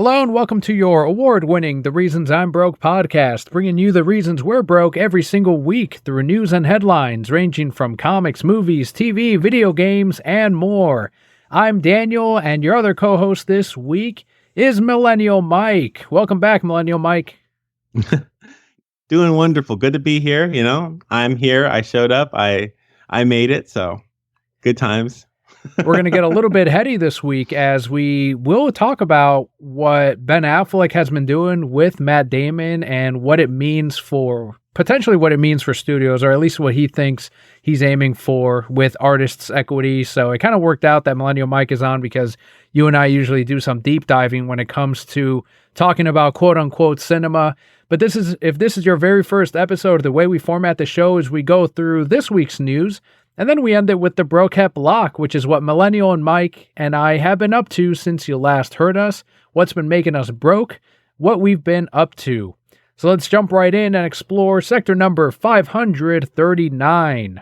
Hello and welcome to your award-winning The Reasons I'm Broke podcast, bringing you the reasons we're broke every single week through news and headlines ranging from comics, movies, TV, video games, and more. I'm Daniel, and your other co-host this week is Millennial Mike. Welcome back, Millennial Mike. Doing wonderful. Good to be here. I'm here. I showed up. I made it. So good times. We're going to get a little bit heady this week as we will talk about what Ben Affleck has been doing with Matt Damon and what it means for studios, or at least what he thinks he's aiming for with artists' equity. So it kind of worked out that Millennial Mike is on because you and I usually do some deep diving when it comes to talking about quote unquote cinema. But if this is your very first episode, the way we format the show is we go through this week's news, and then we end it with the Brocap Block, which is what Millennial and Mike and I have been up to since you last heard us, what's been making us broke, what we've been up to. So let's jump right in and explore sector number 539.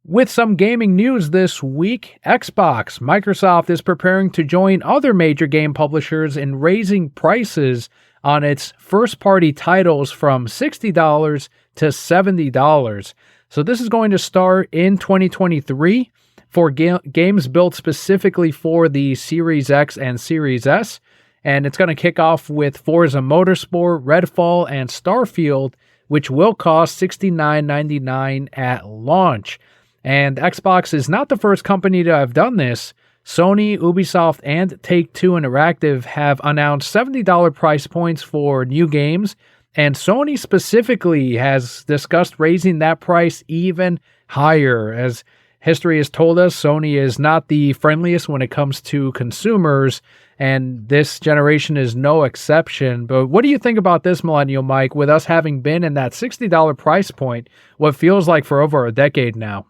With some gaming news this week, Microsoft is preparing to join other major game publishers in raising prices on its first-party titles from $60 to $70. So this is going to start in 2023 for games built specifically for the Series X and Series S, and it's going to kick off with Forza Motorsport, Redfall, and Starfield, which will cost $69.99 at launch. And Xbox is not the first company to have done this. Sony, Ubisoft, and Take-Two Interactive have announced $70 price points for new games, and Sony specifically has discussed raising that price even higher. As history has told us, Sony is not the friendliest when it comes to consumers, and this generation is no exception. But what do you think about this, Millennial Mike, with us having been in that $60 price point, what feels like for over a decade now?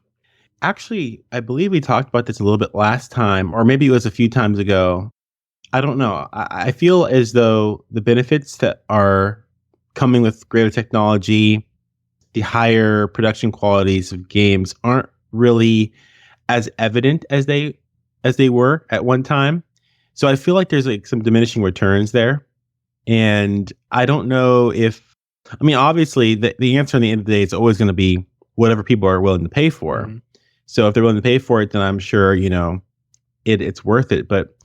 Actually, I believe we talked about this a little bit last time, or maybe it was a few times ago. I don't know. I feel as though the benefits that are coming with greater technology, the higher production qualities of games aren't really as evident as they were at one time. So I feel like there's like some diminishing returns there. And I don't know obviously the answer at the end of the day is always going to be whatever people are willing to pay for. Mm-hmm. So if they're willing to pay for it, then I'm sure, it's worth it. But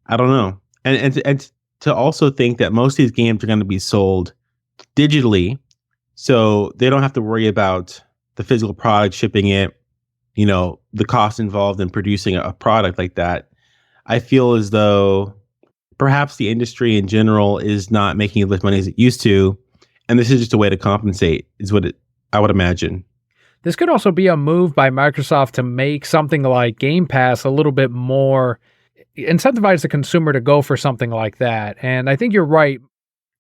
I don't know. And to also think that most of these games are going to be sold digitally, so they don't have to worry about the physical product, shipping it, the cost involved in producing a product like that. I feel as though perhaps the industry in general is not making as much money as it used to. And this is just a way to compensate, is what I would imagine. This could also be a move by Microsoft to make something like Game Pass a little bit more, incentivize the consumer to go for something like that. And I think you're right.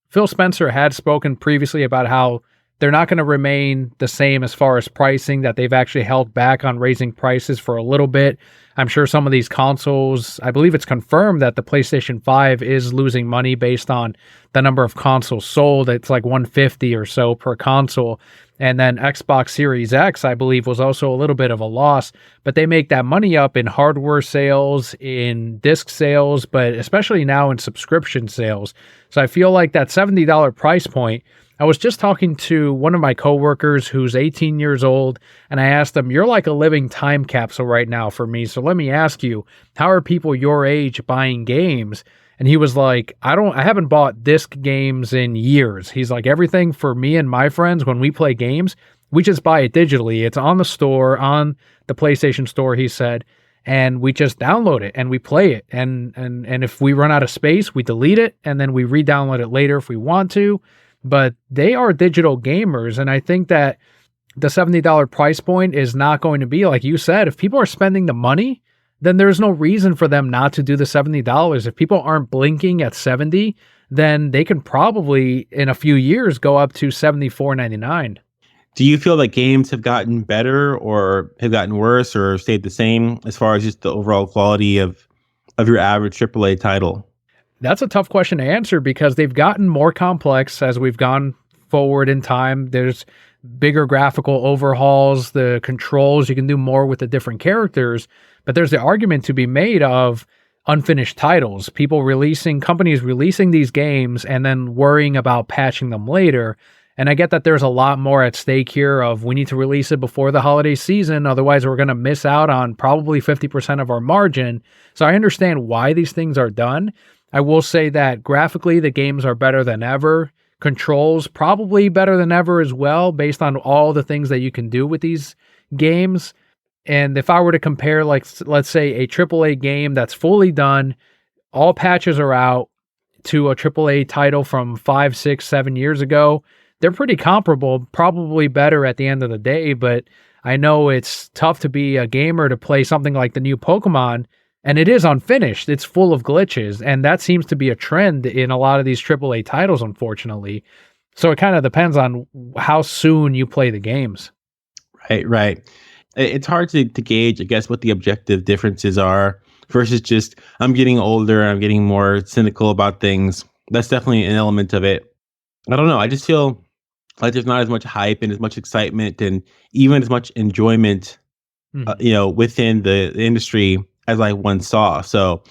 Phil Spencer had spoken previously about how they're not going to remain the same as far as pricing, that they've actually held back on raising prices for a little bit. I'm sure some of these consoles, I believe it's confirmed that the PlayStation 5 is losing money based on the number of consoles sold. It's like 150 or so per console. And then Xbox Series X, I believe, was also a little bit of a loss, but they make that money up in hardware sales, in disc sales, but especially now in subscription sales. So I feel like that $70 price point, I was just talking to one of my coworkers who's 18 years old, and I asked him, you're like a living time capsule right now for me. So let me ask you, how are people your age buying games? And he was like, I haven't bought disc games in years. He's like, everything for me and my friends, when we play games, we just buy it digitally. It's on the store, on the PlayStation Store, he said, and we just download it and we play it. And if we run out of space, we delete it and then we re-download it later if we want to. But they are digital gamers, and I think that the $70 price point is not going to be, like you said, if people are spending the money, then there's no reason for them not to do the $70. If people aren't blinking at 70, then they can probably, in a few years, go up to $74.99. Do you feel that games have gotten better or have gotten worse or stayed the same as far as just the overall quality of your average AAA title? That's a tough question to answer because they've gotten more complex as we've gone forward in time. There's bigger graphical overhauls, the controls, you can do more with the different characters. But there's the argument to be made of unfinished titles, companies releasing these games and then worrying about patching them later. And I get that there's a lot more at stake here of we need to release it before the holiday season. Otherwise, we're going to miss out on probably 50% of our margin. So I understand why these things are done. I will say that graphically, the games are better than ever. Controls probably better than ever as well, based on all the things that you can do with these games. And if I were to compare, like, let's say a AAA game that's fully done, all patches are out, to a AAA title from 5, 6, 7 years ago, they're pretty comparable, probably better at the end of the day. But I know it's tough to be a gamer to play something like the new Pokemon, and it is unfinished. It's full of glitches, and that seems to be a trend in a lot of these AAA titles, unfortunately. So it kind of depends on how soon you play the games. Right, right. It's hard to gauge, I guess, what the objective differences are versus just I'm getting older, I'm getting more cynical about things. That's definitely an element of it. I don't know. I just feel like there's not as much hype and as much excitement and even as much enjoyment, Mhm. within the industry as I once saw. So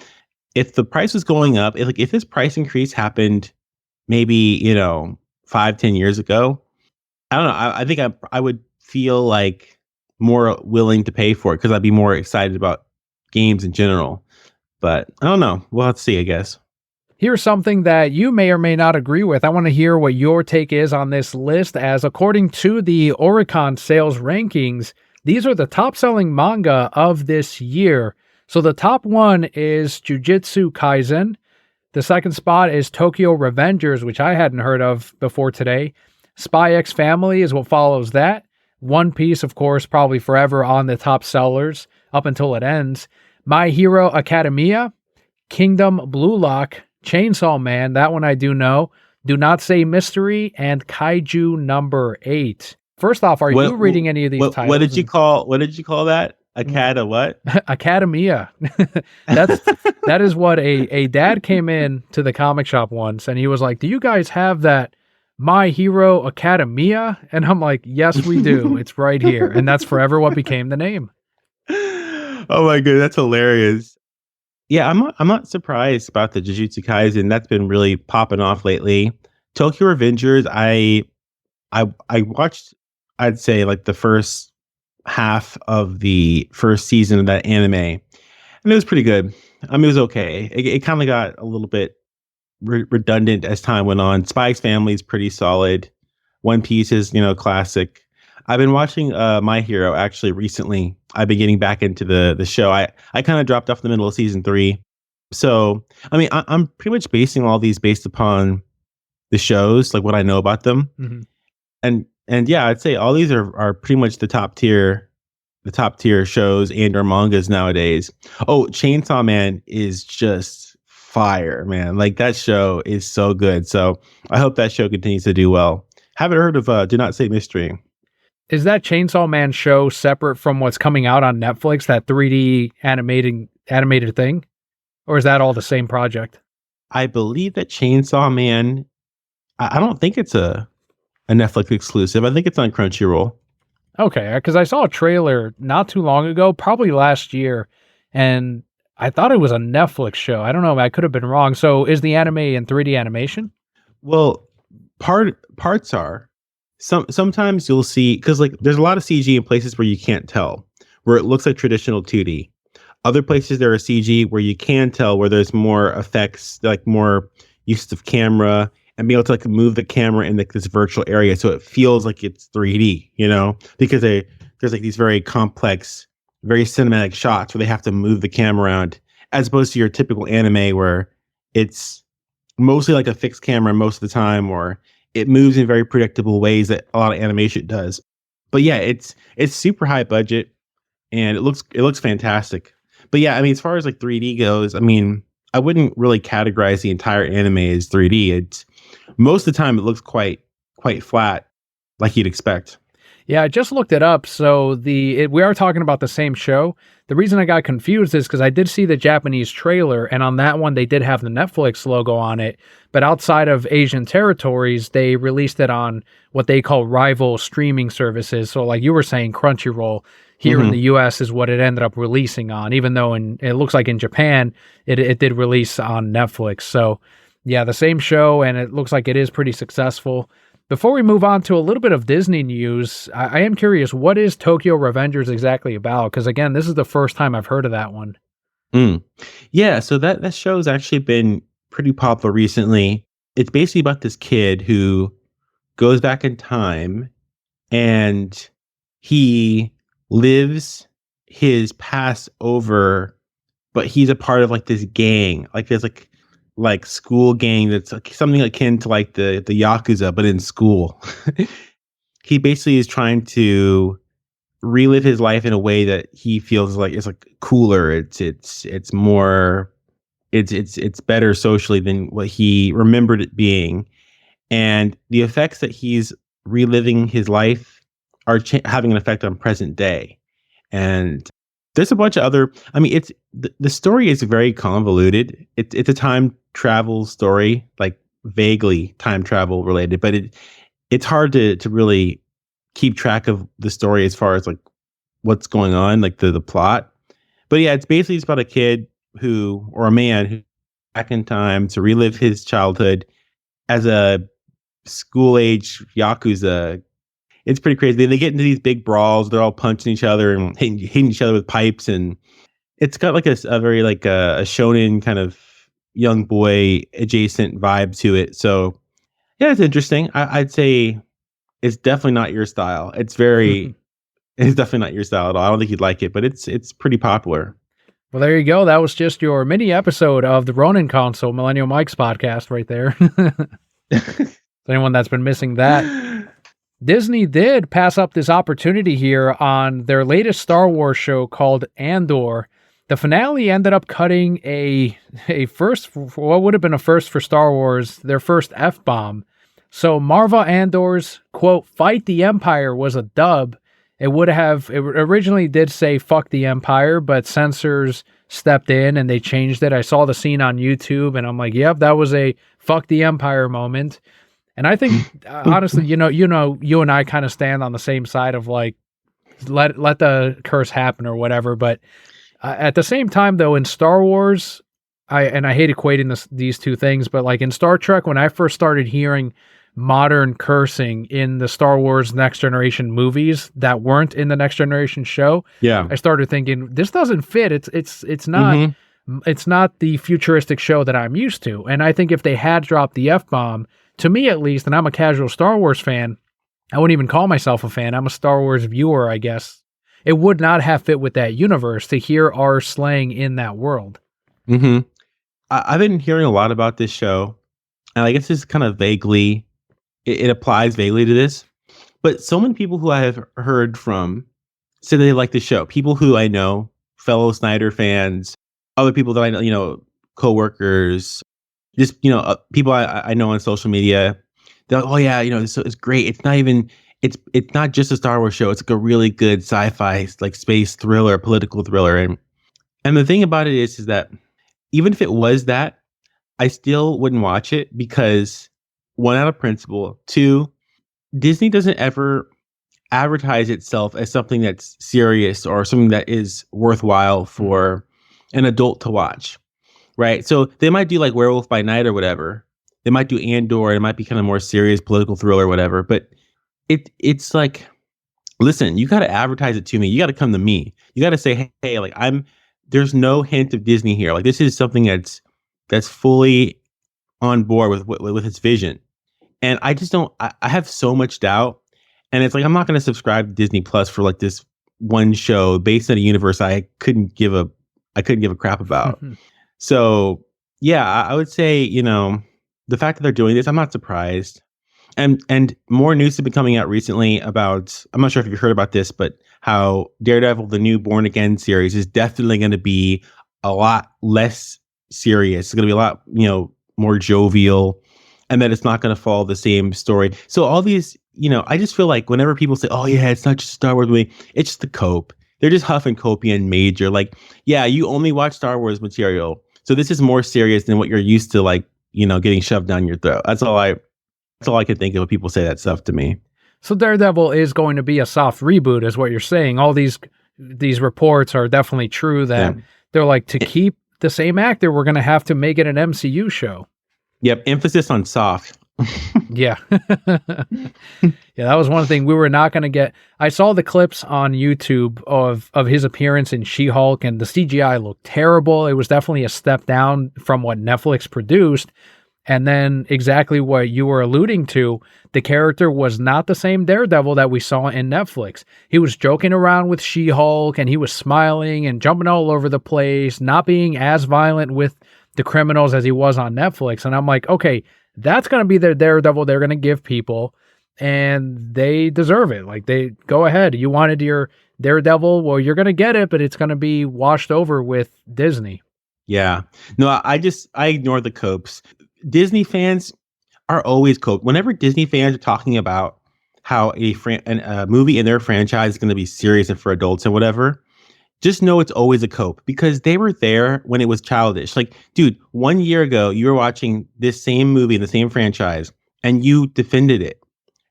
if the price was going up, if this price increase happened maybe 5, 10 years ago, I don't know. I think I would feel like more willing to pay for it because I'd be more excited about games in general. But I don't know. We'll have to see, I guess. Here's something that you may or may not agree with. I want to hear what your take is on this list, as according to the Oricon sales rankings, these are the top selling manga of this year. So the top one is Jujutsu Kaisen. The second spot is Tokyo Revengers, which I hadn't heard of before today. Spy X Family is what follows that. One Piece, of course, probably forever on the top sellers up until it ends. My Hero Academia, Kingdom Blue Lock, Chainsaw Man, that one I do know. Do Not Say Mystery, and Kaiju number 8. First off, are you What reading any of these what titles? what did you call that? A Mm, cat? A what? Academia. That's that is what a dad came in to the comic shop once and he was like, "Do you guys have that My Hero Academia?" And I'm like, "Yes, we do. It's right here." And that's forever what became the name. Oh my god, that's hilarious. Yeah, I'm not surprised about the Jujutsu Kaisen. That's been really popping off lately. Tokyo Revengers, I watched, I'd say, like the first half of the first season of that anime, and it was pretty good. I mean, it was okay. It kind of got a little bit redundant as time went on. Spike's Family is pretty solid. One Piece is, classic. I've been watching My Hero actually recently. I've been getting back into the show. I kind of dropped off in the middle of season 3. So, I mean, I'm pretty much basing all these based upon the shows, like what I know about them. Mhm. And yeah, I'd say all these are pretty much the top tier shows and or mangas nowadays. Oh, Chainsaw Man is just fire, man. Like that show is so good. So I hope that show continues to do well. Haven't heard of Do Not Say Mystery. Is that Chainsaw Man show separate from what's coming out on Netflix, that 3D animated thing? Or is that all the same project? I believe that Chainsaw Man, I don't think it's a Netflix exclusive. I think it's on Crunchyroll. Okay, because I saw a trailer not too long ago, probably last year, and I thought it was a Netflix show. I don't know, I could have been wrong. So is the anime in 3D animation? Well, parts are. Sometimes you'll see, because like there's a lot of CG in places where you can't tell, where it looks like traditional 2D. Other places there are CG where you can tell, where there's more effects, like more use of camera and be able to like move the camera in like this virtual area so it feels like it's 3D, because there's like these very complex, very cinematic shots where they have to move the camera around, as opposed to your typical anime where it's mostly like a fixed camera most of the time, or it moves in very predictable ways that a lot of animation does. But yeah, it's super high budget and it looks fantastic. But yeah, I mean, as far as like 3D goes, I mean, I wouldn't really categorize the entire anime as 3D. It's most of the time it looks quite flat, like you'd expect. Yeah, I just looked it up. So we are talking about the same show. The reason I got confused is because I did see the Japanese trailer, and on that one they did have the Netflix logo on it. But outside of Asian territories, they released it on what they call rival streaming services. So, like you were saying, Crunchyroll here in the Hmm. U.S. is what it ended up releasing on. Even though it looks like in Japan it did release on Netflix. So, yeah, the same show, and it looks like it is pretty successful. Before we move on to a little bit of Disney news, I am curious, what is Tokyo Revengers exactly about? Because again, this is the first time I've heard of that one. Mm. Yeah, so that show's actually been pretty popular recently. It's basically about this kid who goes back in time and he lives his past over, but he's a part of like this gang. Like there's like school gang that's like something akin to like the Yakuza, but in school. He basically is trying to relive his life in a way that he feels like it's like cooler. It's more it's better socially than what he remembered it being. And the effects that he's reliving his life are having an effect on present day. And there's a bunch of other. I mean, it's the story is very convoluted. It's a time travel story, like vaguely time travel related, but it's hard to really keep track of the story as far as like what's going on, like the plot. But yeah, it's basically just about a kid who or a man who back in time to relive his childhood as a school age yakuza. It's pretty crazy. They get into these big brawls. They're all punching each other and hitting each other with pipes, and it's got like a very like a shonen kind of young boy adjacent vibe to it. So yeah, it's interesting. I'd say it's definitely not your style. It's definitely not your style at all. I don't think you'd like it, but it's pretty popular. Well, there you go. That was just your mini episode of the Ronin Console, Millennial Mike's podcast right there. Anyone that's been missing that. Disney did pass up this opportunity here on their latest Star Wars show called Andor. The finale ended up cutting a first, what would have been a first for Star Wars, their first F-bomb. So Marva Andor's, quote, "Fight the Empire" was a dub. It originally did say "fuck the Empire," but censors stepped in and they changed it. I saw the scene on YouTube and I'm like, yep, that was a "fuck the Empire" moment. And I think honestly, you and I kind of stand on the same side of like let the curse happen or whatever. But at the same time, though, in Star Wars, I hate equating these two things, but like in Star Trek, when I first started hearing modern cursing in the Star Wars Next Generation movies that weren't in the Next Generation show, Yeah. I started thinking this doesn't fit. Hmm. It's not the futuristic show that I'm used to. And I think if they had dropped the F-bomb, to me at least, and I'm a casual Star Wars fan, I wouldn't even call myself a fan. I'm a Star Wars viewer, I guess. It would not have fit with that universe to hear our slang in that world. Hmm. I've been hearing a lot about this show, and I guess it's kind of vaguely it applies vaguely to this. But so many people who I have heard from say they like the show. People who I know, fellow Snyder fans, other people that I know, coworkers, just people I know on social media. They're like, oh yeah, it's great. It's not just a Star Wars show. It's like a really good sci-fi like space thriller, political thriller, and the thing about it is that even if it was that, I still wouldn't watch it because one, out of principle, two, Disney doesn't ever advertise itself as something that's serious or something that is worthwhile Mhm. for an adult to watch, right? So they might do like Werewolf by Night or whatever. They might do Andor. It might be kind of more serious political thriller or whatever. But it's like, listen, you got to advertise it to me. You got to come to me. You got to say, hey, like there's no hint of Disney here. Like this is something that's fully on board with its vision. And I just don't. I have so much doubt, and it's like I'm not going to subscribe to Disney Plus for like this one show based on a universe I couldn't give a crap about. So yeah, I would say the fact that they're doing this, I'm not surprised. And more news has been coming out recently about. I'm not sure if you've heard about this, but how Daredevil, the new Born Again series, is definitely going to be a lot less serious. It's going to be a lot more jovial, and that it's not going to follow the same story. So all these I just feel like whenever people say, "Oh yeah, it's not just a Star Wars movie," it's just the cope. They're just huff and copey and major. Like, yeah, you only watch Star Wars material, so this is more serious than what you're used to. Like, getting shoved down your throat. That's all I can think of when people say that stuff to me. So Daredevil is going to be a soft reboot, is what you're saying. All these reports are definitely true that Yeah. they're like, to keep the same actor, we're going to have to make it an MCU show. Yep. Emphasis on soft. Yeah. Yeah, that was one thing we were not going to get. I saw the clips on YouTube of his appearance in She-Hulk, and the CGI looked terrible. It was definitely a step down from what Netflix produced. And then exactly what you were alluding to, the character was not the same Daredevil that we saw in Netflix. He was joking around with She-Hulk, and he was smiling and jumping all over the place, not being as violent with the criminals as he was on Netflix. And I'm like, okay, that's going to be the Daredevil they're going to give people, and they deserve it. Like, they go ahead. You wanted your Daredevil, well, you're going to get it, but it's going to be washed over with Disney. Yeah. No, I ignore the copes. Disney fans are always cope. Whenever Disney fans are talking about how a movie in their franchise is going to be serious and for adults and whatever, just know it's always a cope because they were there when it was childish. Like, dude, 1 year ago, you were watching this same movie in the same franchise and you defended it,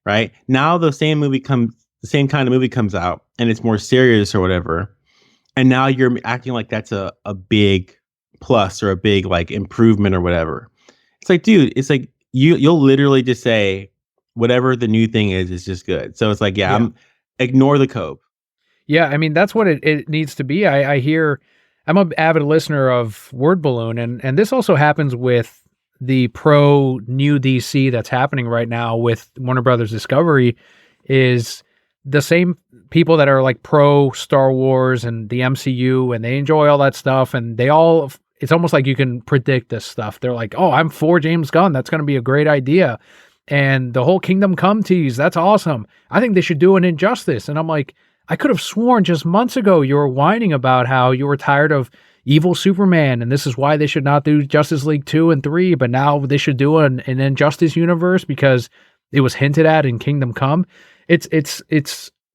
right? Now the same kind of movie comes out and it's more serious or whatever. And now you're acting like that's a big plus or a big like improvement or whatever. It's like, dude, it's like you'll literally just say whatever the new thing is just good. So it's like, yeah. Ignore the cope. Yeah, I mean, that's what it needs to be. I hear, I'm an avid listener of Word Balloon, and this also happens with the pro new DC that's happening right now with Warner Brothers Discovery, is the same people that are like pro Star Wars and the MCU, and they enjoy all that stuff, and it's almost like you can predict this stuff. They're like, oh, I'm for James Gunn. That's going to be a great idea. And the whole Kingdom Come tease, that's awesome. I think they should do an Injustice. And I'm like, I could have sworn just months ago you were whining about how you were tired of evil Superman, and this is why they should not do Justice League 2 and 3, but now they should do an Injustice universe because it was hinted at in Kingdom Come. It's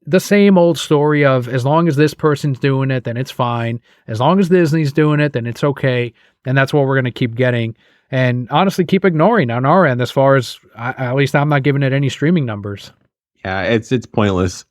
the same old story of, as long as this person's doing it, then it's fine. As long as Disney's doing it, then it's okay. And that's what we're going to keep getting. And honestly, keep ignoring on our end, as far as, at least I'm not giving it any streaming numbers. Yeah, it's pointless.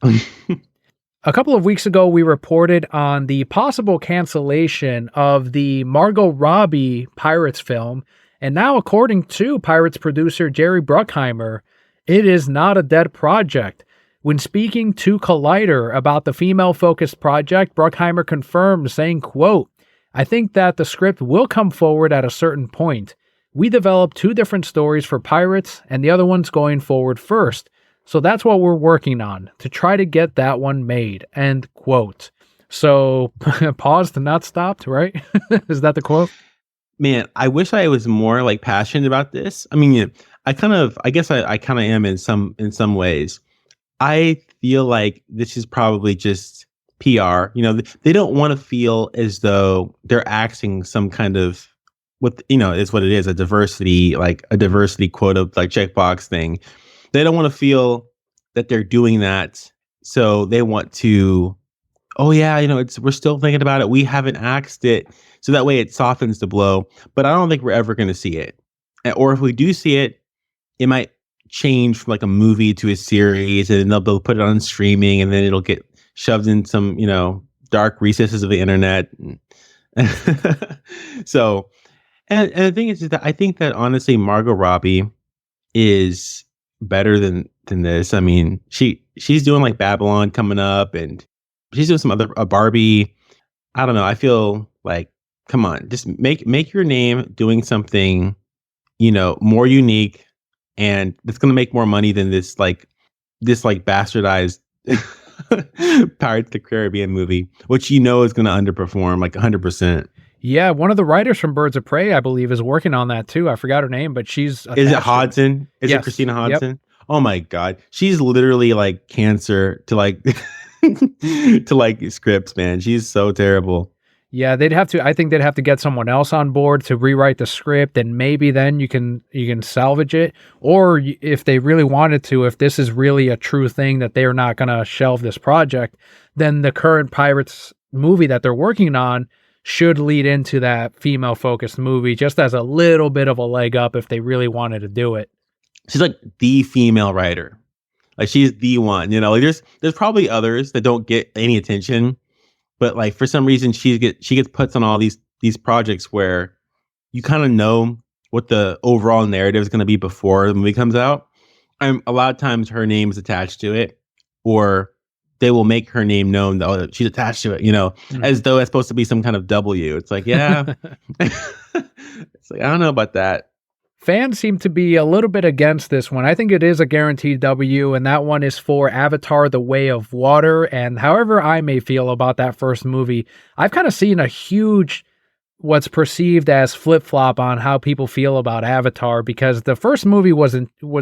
A couple of weeks ago, we reported on the possible cancellation of the Margot Robbie Pirates film. And now, according to Pirates producer Jerry Bruckheimer, it is not a dead project. When speaking to Collider about the female-focused project, Bruckheimer confirmed, saying, quote, "I think that the script will come forward at a certain point. We developed 2 different stories for Pirates, and the other one's going forward first. So that's what we're working on, to try to get that one made," end quote. So, paused and not stopped, right? Is that the quote? Man, I wish I was more like passionate about this. I mean, I guess I kind of am in some ways. I feel like this is probably just PR. They don't want to feel as though they're acting some kind of, is what it is, a diversity quota, like checkbox thing. They don't want to feel that they're doing that. So they want to, oh yeah, we're still thinking about it. We haven't axed it. So that way it softens the blow. But I don't think we're ever going to see it. Or if we do see it, it might change from like a movie to a series, and then they'll put it on streaming, and then it'll get shoved in some, dark recesses of the internet. So, and the thing is that I think that honestly, Margot Robbie is better than this. I mean, she's doing like Babylon coming up, and she's doing some other Barbie. I don't know. I feel like, come on, just make your name doing something, more unique, and it's going to make more money than this bastardized Pirates of the Caribbean movie, which is going to underperform like 100%. Yeah, one of the writers from Birds of Prey, I believe, is working on that too. I forgot her name, but she's... Is it Hodson? Is Yes. it Christina Hodson? Yep. Oh my God. She's literally like cancer to like to like scripts, man. She's so terrible. Yeah, I think they'd have to get someone else on board to rewrite the script, and maybe then you can salvage it. Or if they really wanted to, if this is really a true thing that they're not gonna shelve this project, then the current Pirates movie that they're working on should lead into that female-focused movie just as a little bit of a leg up if they really wanted to do it. She's like the female writer. Like she's the one, like there's probably others that don't get any attention, but like for some reason she gets put on all these projects where you kind of know what the overall narrative is going to be before the movie comes out. A lot of times her name is attached to it, or they will make her name known that oh, she's attached to it, as though it's supposed to be some kind of W. It's like, yeah. It's like, I don't know about that. Fans seem to be a little bit against this one. I think it is a guaranteed W, and that one is for Avatar: The Way of Water. And however I may feel about that first movie, I've kind of seen a huge, what's perceived as flip-flop on how people feel about Avatar, because the first movie was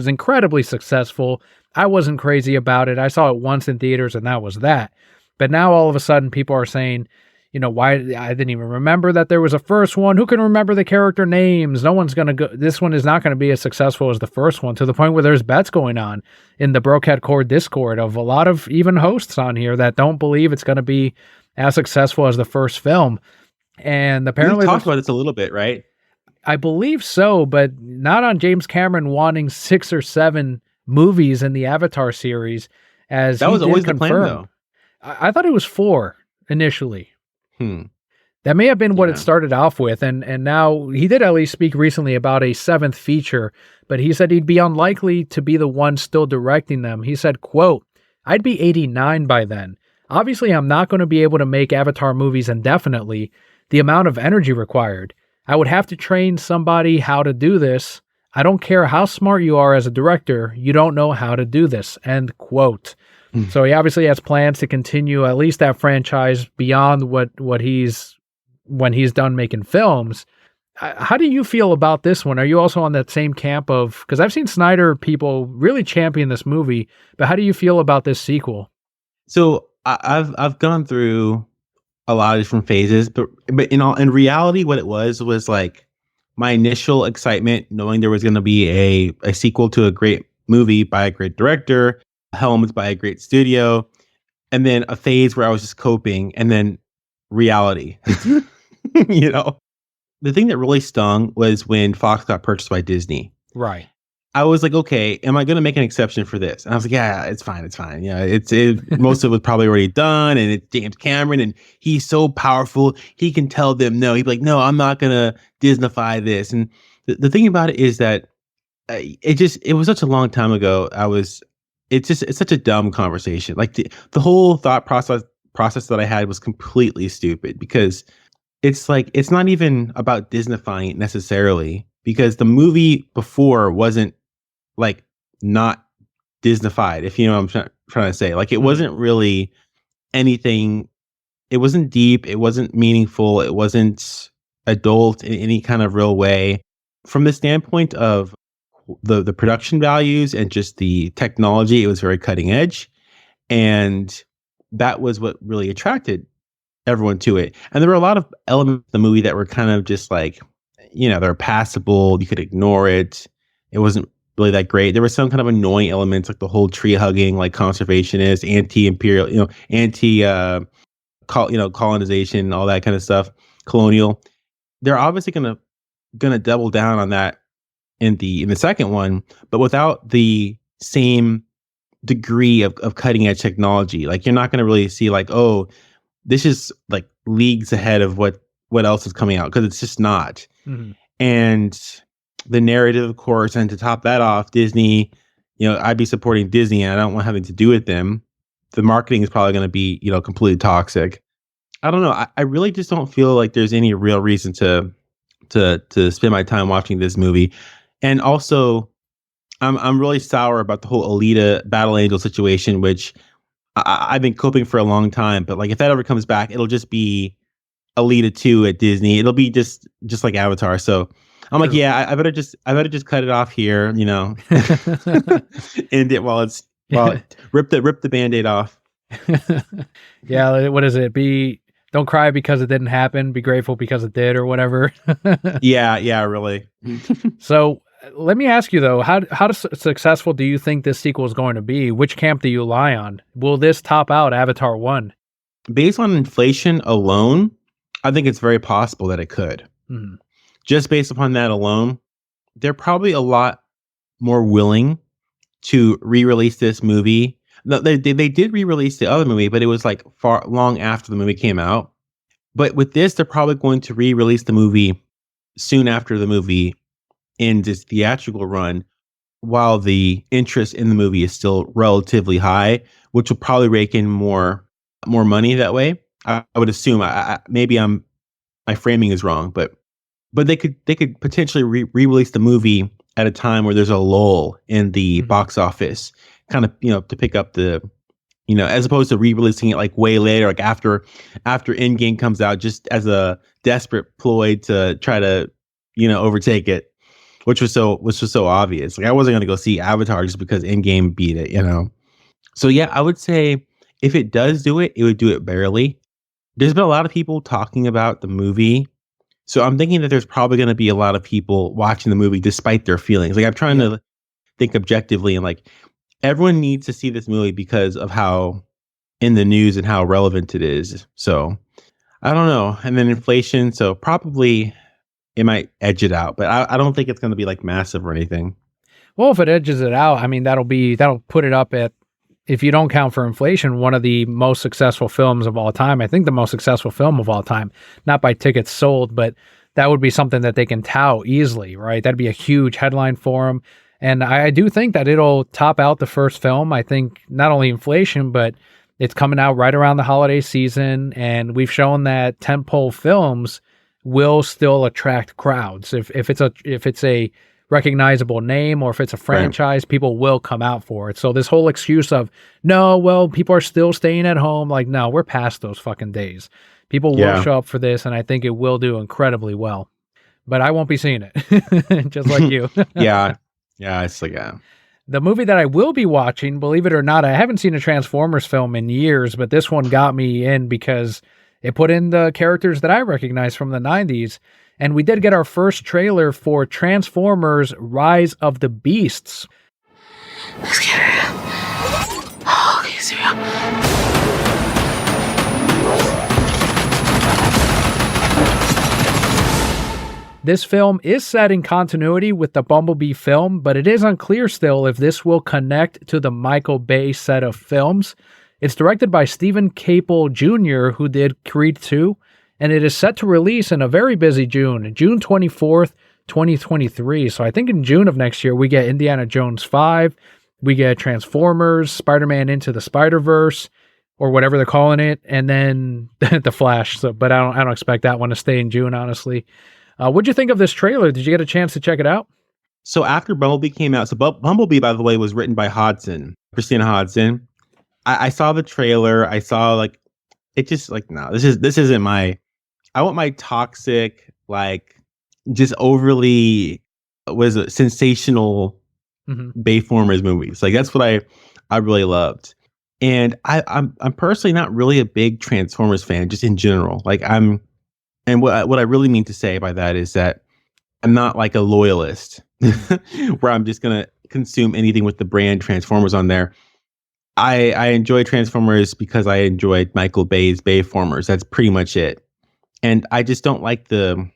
incredibly successful. I wasn't crazy about it. I saw it once in theaters, and that was that. But now all of a sudden people are saying, why I didn't even remember that there was a first one. Who can remember the character names? No one's going to go. This one is not going to be as successful as the first one, to the point where there's bets going on in the Brokehead Core Discord of a lot of even hosts on here that don't believe it's going to be as successful as the first film. And apparently we talked about this a little bit, right? I believe so, but not on James Cameron wanting 6 or 7 movies in the Avatar series, as that was always the plan, though. I thought it was 4 initially. Hmm. That may have been what it started off with, and now he did at least speak recently about a 7th feature, but he said he'd be unlikely to be the one still directing them. He said, quote, "I'd be 89 by then. Obviously, I'm not going to be able to make Avatar movies indefinitely. The amount of energy required. I would have to train somebody how to do this. I don't care how smart you are as a director, you don't know how to do this," end quote. So he obviously has plans to continue at least that franchise beyond what he's when he's done making films. How do you feel about this one? Are you also on that same camp of, because I've seen Snyder people really champion this movie, but how do you feel about this sequel? So I've gone through a lot of different phases, but in reality, what it was like my initial excitement knowing there was going to be a sequel to a great movie by a great director, helmed by a great studio, and then a phase where I was just coping, and then reality. The thing that really stung was when Fox got purchased by Disney. Right. I was like, okay, am I going to make an exception for this? And I was like, yeah, it's fine. It's fine. Yeah, most of it was probably already done, and it's James Cameron, and he's so powerful. He can tell them no. He'd be like, no, I'm not going to Disneyfy this. And the thing about it is that it was such a long time ago. It's such a dumb conversation. Like the whole thought process that I had was completely stupid, because it's like, it's not even about Disneyfying it necessarily, because the movie before wasn't like not Disneyfied, if you know what I'm trying to say. Like it wasn't really anything. It wasn't deep. It wasn't meaningful. It wasn't adult in any kind of real way. From the standpoint of the production values and just the technology, it was very cutting edge. And that was what really attracted everyone to it. And there were a lot of elements of the movie that were kind of just like, they're passable. You could ignore it. It wasn't really that great. There were some kind of annoying elements, like the whole tree hugging, like conservationist, anti-imperial, colonization, all that kind of stuff, colonial. They're obviously gonna double down on that in the second one, but without the same degree of cutting edge technology. Like you're not gonna really see like, oh, this is like leagues ahead of what else is coming out, because it's just not. Mm-hmm. And the narrative, of course, and to top that off, Disney, I'd be supporting Disney, and I don't want having to do with them. The marketing is probably going to be, completely toxic. I don't know. I really just don't feel like there's any real reason to spend my time watching this movie. And also, I'm really sour about the whole Alita Battle Angel situation, which I've been coping for a long time. But like, if that ever comes back, it'll just be Alita 2 at Disney. It'll be just like Avatar. So I'm like, yeah, I better just cut it off here, end it while rip the Band-Aid off. Yeah, what is it? Don't cry because it didn't happen. Be grateful because it did, or whatever. Yeah, yeah, really. So let me ask you though, successful do you think this sequel is going to be? Which camp do you lie on? Will this top out Avatar 1? Based on inflation alone, I think it's very possible that it could. Mhm. Just based upon that alone, they're probably a lot more willing to re-release this movie. No, they did re-release the other movie, but it was like far long after the movie came out. But with this, they're probably going to re-release the movie soon after the movie ends its theatrical run, while the interest in the movie is still relatively high, which will probably rake in more money that way. I would assume. Maybe my framing is wrong, but they could potentially re-release the movie at a time where there's a lull in the Mhm. box office, kind of to pick up the as opposed to re-releasing it like way later, like after Endgame comes out, just as a desperate ploy to try to overtake it, which was so obvious. Like I wasn't gonna go see Avatar just because Endgame beat it. So yeah, I would say if it does do it, it would do it barely. There's been a lot of people talking about the movie, so I'm thinking that there's probably going to be a lot of people watching the movie despite their feelings. Like I'm trying Yeah. to think objectively, and like everyone needs to see this movie because of how in the news and how relevant it is. So I don't know. And then inflation, so probably it might edge it out, but I don't think it's going to be like massive or anything. Well, if it edges it out, I mean, that'll put it up at, if you don't count for inflation, one of the most successful films of all time. I think the most successful film of all time, not by tickets sold, but that would be something that they can tout easily, right? That'd be a huge headline for them. And I do think that it'll top out the first film. I think not only inflation, but it's coming out right around the holiday season. And we've shown that tentpole films will still attract crowds. If it's a recognizable name or if it's a Right. franchise, people will come out for it. So this whole excuse of, no, well, people are still staying at home, like, no, we're past those fucking days. People will Yeah. show up for this, and I think it will do incredibly well. But I won't be seeing it, just like you. Yeah. Yeah. It's like, yeah. The movie that I will be watching, believe it or not, I haven't seen a Transformers film in years, but this one got me in because it put in the characters that I recognize from the 90s. And we did get our first trailer for Transformers Rise of the Beasts. Let's get her. Oh, okay, Serial. This film is set in continuity with the Bumblebee film, but it is unclear still if this will connect to the Michael Bay set of films. It's directed by Stephen Caple Jr., who did Creed 2, and it is set to release in a very busy June 24th, 2023. So I think in June of next year, we get Indiana Jones 5, we get Transformers, Spider-Man Into the Spider-Verse, or whatever they're calling it, and then The Flash. So, but I don't expect that one to stay in June, honestly. What'd you think of this trailer? Did you get a chance to check it out? So after Bumblebee came out, so Bumblebee, by the way, was written by Christina Hodson. I saw the trailer. I saw like it just like no, this isn't my. I want my toxic like just overly was it sensational Hmm. Bayformers movies. Like that's what I really loved. And I'm personally not really a big Transformers fan, just in general. Like and what I really mean to say by that is that I'm not like a loyalist where I'm just gonna consume anything with the brand Transformers on there. I enjoy Transformers because I enjoyed Michael Bay's Bayformers. That's pretty much it. And I just don't like the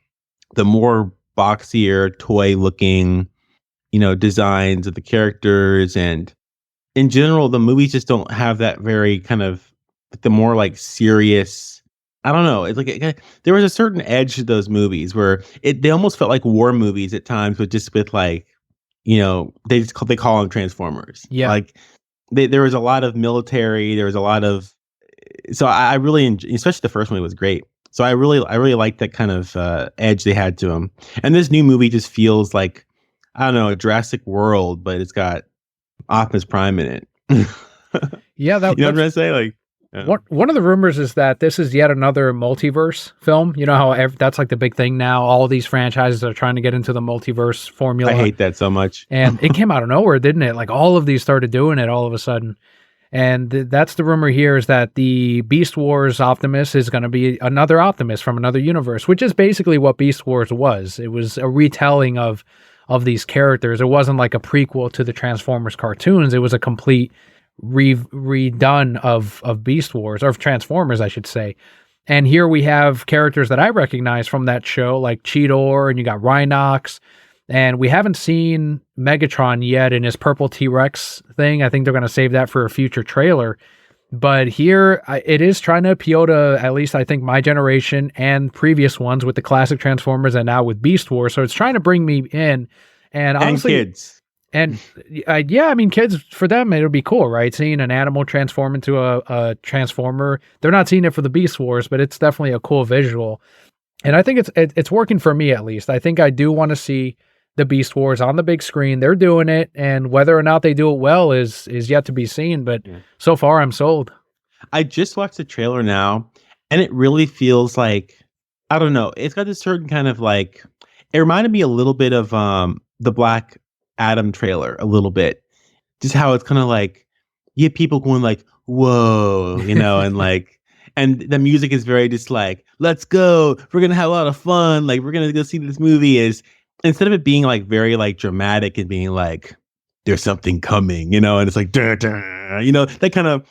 more boxier, toy looking, designs of the characters, and in general, the movies just don't have that very kind of the more like serious. I don't know. It's like there was a certain edge to those movies where they almost felt like war movies at times, but just with like they call them Transformers. Yeah. Like there was a lot of military. There was a lot of so I really especially the first one was great. So I really like that kind of edge they had to them. And this new movie just feels like I don't know a Jurassic World, but it's got Optimus Prime in it. Yeah, You know what I'm that's trying to say? Like, yeah. one of the rumors is that this is yet another multiverse film. You know how that's like the big thing now. All these franchises are trying to get into the multiverse formula. I hate that so much. And it came out of nowhere, didn't it? Like all of these started doing it all of a sudden. And that's the rumor here, is that the Beast Wars Optimus is going to be another Optimus from another universe, which is basically what Beast Wars was. It was a retelling of these characters. It wasn't like a prequel to the Transformers cartoons. It was a complete redone of Beast Wars, or of Transformers, I should say. And here we have characters that I recognize from that show, like Cheetor, and you got Rhinox. And we haven't seen Megatron yet in his purple T-Rex thing. I think they're going to save that for a future trailer. But here, it is trying to appeal to, at least I think, my generation and previous ones with the classic Transformers and now with Beast Wars. So it's trying to bring me in. And honestly, and kids. And yeah, I mean, kids, for them, it'll be cool, right? Seeing an animal transform into a Transformer. They're not seeing it for the Beast Wars, but it's definitely a cool visual. And I think it's working for me, at least. I think I do want to see the Beast Wars on the big screen. They're doing it, and whether or not they do it well is yet to be seen, but so far I'm sold. I just watched the trailer now, and it really feels like, I don't know, it's got this certain kind of like, it reminded me a little bit of the Black Adam trailer, a little bit. Just how it's kind of like, you have people going like, whoa, and like, and the music is very just like, let's go, we're gonna have a lot of fun, like we're gonna go see this movie. Is instead of it being like very like dramatic and being like, there's something coming, and it's like, duh, duh, that kind of,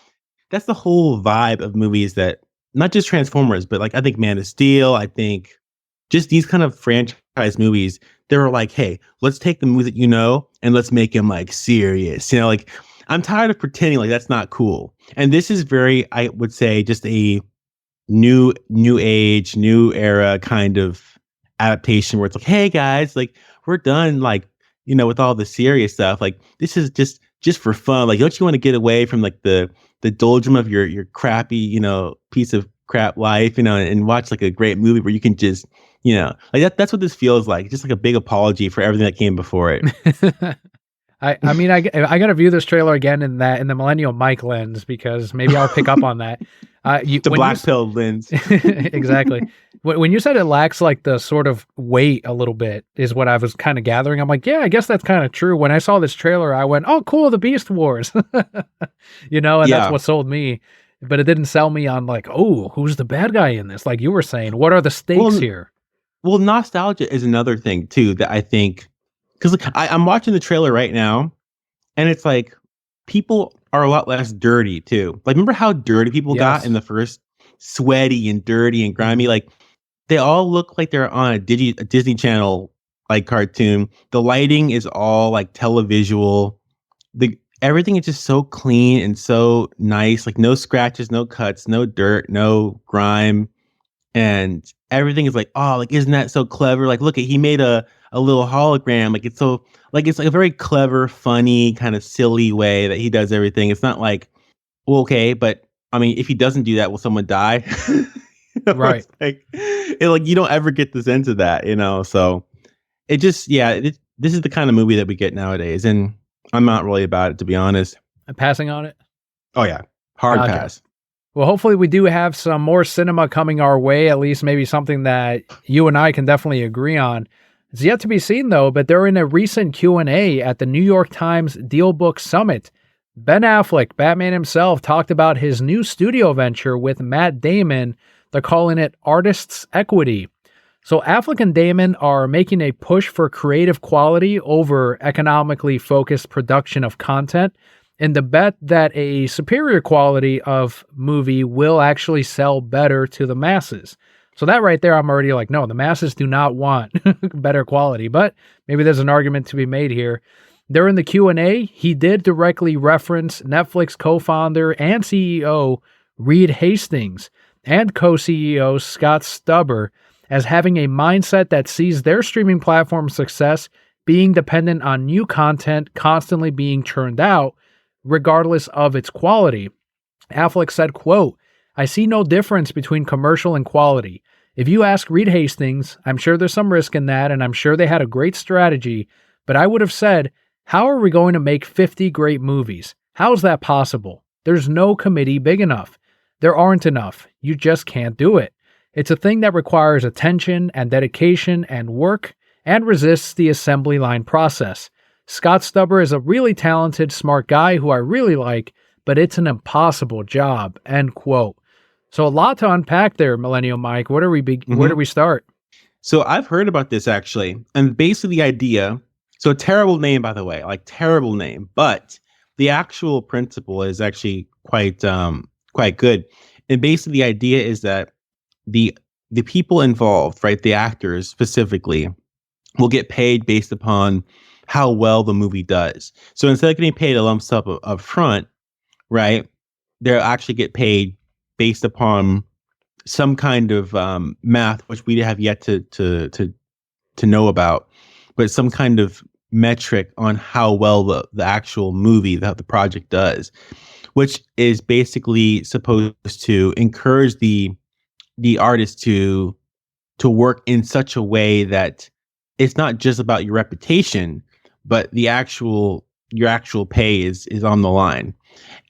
that's the whole vibe of movies, that not just Transformers, but like I think Man of Steel, I think just these kind of franchise movies, they're like, hey, let's take the movies that and let's make them like serious. Like I'm tired of pretending like that's not cool. And this is very, I would say, just a new age, new era kind of adaptation where it's like, hey guys, like we're done, like, with all the serious stuff. Like this is just for fun. Like, don't you want to get away from like the doldrum of your crappy, piece of crap life, and watch like a great movie where you can just, like that's what this feels like. Just like a big apology for everything that came before it. I mean, I got to view this trailer again in the Millennial Mike lens, because maybe I'll pick up on that. The black pill lens. Exactly. When you said it lacks like the sort of weight a little bit is what I was kind of gathering. I'm like, yeah, I guess that's kind of true. When I saw this trailer, I went, oh, cool, the Beast Wars, and that's what sold me. But it didn't sell me on like, oh, who's the bad guy in this? Like you were saying, what are the stakes here? Well, nostalgia is another thing too that I think, because I'm watching the trailer right now, and it's like people are a lot less dirty too. Like, remember how dirty people got in the first? Sweaty and dirty and grimy. Like they all look like they're on a Disney Channel like cartoon. The lighting is all like televisual. Everything is just so clean and so nice. Like no scratches, no cuts, no dirt, no grime. And everything is like, oh, like, isn't that so clever? Like, look, he made a little hologram. Like, it's so, like, it's like a very clever, funny, kind of silly way that he does everything. It's not like, well, okay, but I mean, if he doesn't do that, will someone die? Right. Like you don't ever get the sense of that, So it just, this is the kind of movie that we get nowadays, and I'm not really about it, to be honest. I'm passing on it. Oh yeah, hard pass. Well, hopefully we do have some more cinema coming our way, at least maybe something that you and I can definitely agree on. It's yet to be seen, though, but during a recent Q&A at the New York Times DealBook Summit, Ben Affleck, Batman himself, talked about his new studio venture with Matt Damon. They're calling it Artists Equity. So Affleck and Damon are making a push for creative quality over economically focused production of content, in the bet that a superior quality of movie will actually sell better to the masses. So that right there, I'm already like, no, the masses do not want better quality, but maybe there's an argument to be made here. During the Q&A, he did directly reference Netflix co-founder and CEO Reed Hastings and co-CEO Scott Stubber as having a mindset that sees their streaming platform success being dependent on new content constantly being churned out, regardless of its quality. Affleck said, quote, I see no difference between commercial and quality. If you ask Reed Hastings, I'm sure there's some risk in that, and I'm sure they had a great strategy, but I would have said, how are we going to make 50 great movies? How's that possible? There's no committee big enough. There aren't enough. You just can't do it. It's a thing that requires attention and dedication and work and resists the assembly line process. Scott Stubber is a really talented, smart guy who I really like, but it's an impossible job, end quote. So a lot to unpack there, Millennial Mike. Where do we start? So I've heard about this actually, and basically the idea. So terrible name, by the way, like terrible name, but the actual principle is actually quite good. And basically the idea is that the the people involved, right, the actors specifically, will get paid based upon how well the movie does. So instead of getting paid a lump sum up front, right, they'll actually get paid based upon some kind of math, which we have yet to know about, but some kind of metric on how well the actual movie, the project does, which is basically supposed to encourage the artist to work in such a way that it's not just about your reputation, but your actual pay is on the line.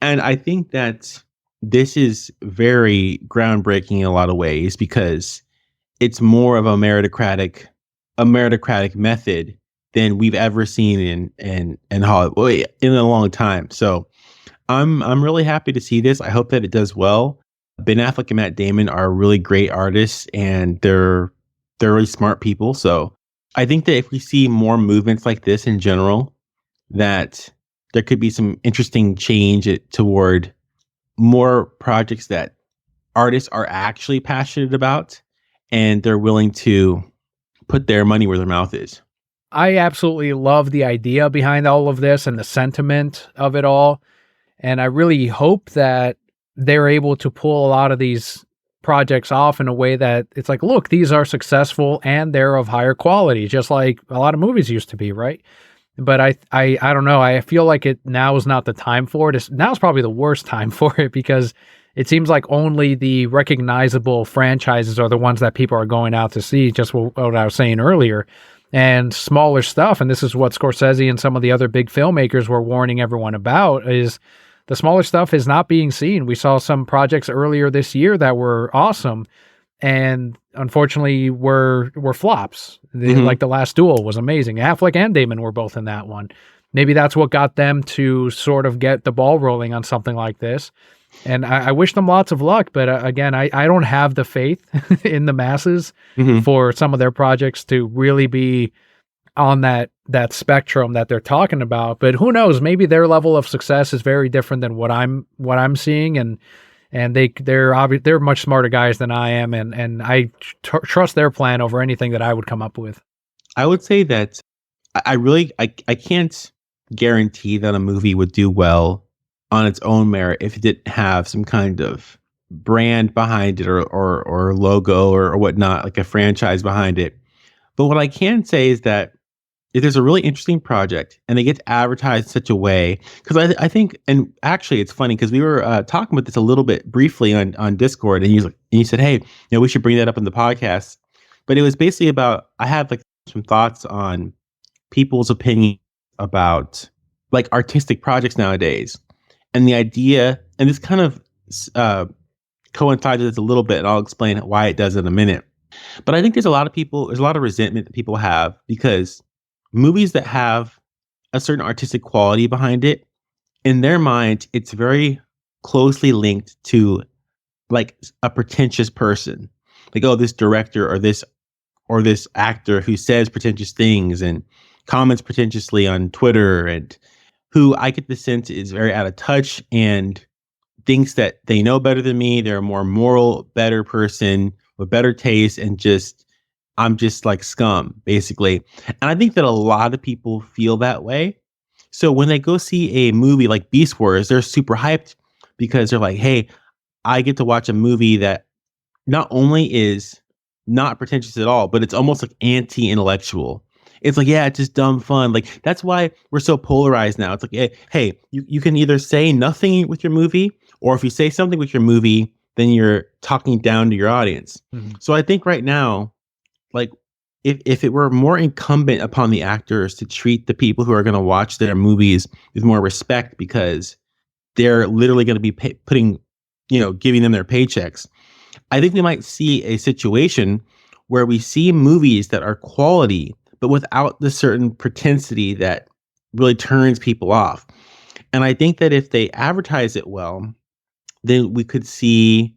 And I think that this is very groundbreaking in a lot of ways because it's more of a meritocratic method than we've ever seen in Hollywood in a long time. So I'm really happy to see this. I hope that it does well. Ben Affleck and Matt Damon are really great artists, and they're really smart people. So I think that if we see more movements like this in general, that there could be some interesting change toward more projects that artists are actually passionate about, and they're willing to put their money where their mouth is. I absolutely love the idea behind all of this and the sentiment of it all. And I really hope that they're able to pull a lot of these projects off in a way that it's like, look, these are successful and they're of higher quality, just like a lot of movies used to be, right? But I don't know. I feel like now is not the time for it. Now's probably the worst time for it because it seems like only the recognizable franchises are the ones that people are going out to see, just what I was saying earlier. And smaller stuff, and this is what Scorsese and some of the other big filmmakers were warning everyone about, is the smaller stuff is not being seen. We saw some projects earlier this year that were awesome, and unfortunately were flops. Like The Last Duel was amazing. Affleck and Damon were both in that one. Maybe that's what got them to sort of get the ball rolling on something like this. And I wish them lots of luck, but again, I don't have the faith in the masses for some of their projects to really be on that spectrum that they're talking about. But who knows? Maybe their level of success is very different than what I'm seeing, and they're much smarter guys than I am, and I trust their plan over anything that I would come up with. I would say that I can't guarantee that a movie would do well on its own merit if it didn't have some kind of brand behind it or logo or whatnot, like a franchise behind it. But what I can say is that if there's a really interesting project and they get advertised in such a way, because I think, and actually it's funny because we were talking about this a little bit briefly on Discord, and you said, hey, we should bring that up in the podcast. But it was basically about, I had like some thoughts on people's opinion about like artistic projects nowadays. And the idea, and this kind of coincides with this a little bit, and I'll explain why it does in a minute. But I think there's a lot of resentment that people have because movies that have a certain artistic quality behind it, in their mind, it's very closely linked to like a pretentious person. Like, oh, this director or this actor who says pretentious things and comments pretentiously on Twitter, and who I get the sense is very out of touch and thinks that they know better than me. They're a more moral, better person with better taste, and I'm just like scum, basically. And I think that a lot of people feel that way. So when they go see a movie like Beast Wars, they're super hyped because they're like, hey, I get to watch a movie that not only is not pretentious at all, but it's almost like anti-intellectual. It's like, yeah, it's just dumb fun. Like, that's why we're so polarized now. It's like, hey, you can either say nothing with your movie, or if you say something with your movie, then you're talking down to your audience. So I think right now, like, if it were more incumbent upon the actors to treat the people who are going to watch their movies with more respect, because they're literally going to be giving them their paychecks, I think we might see a situation where we see movies that are quality, but without the certain pretensity that really turns people off. And I think that if they advertise it well, then we could see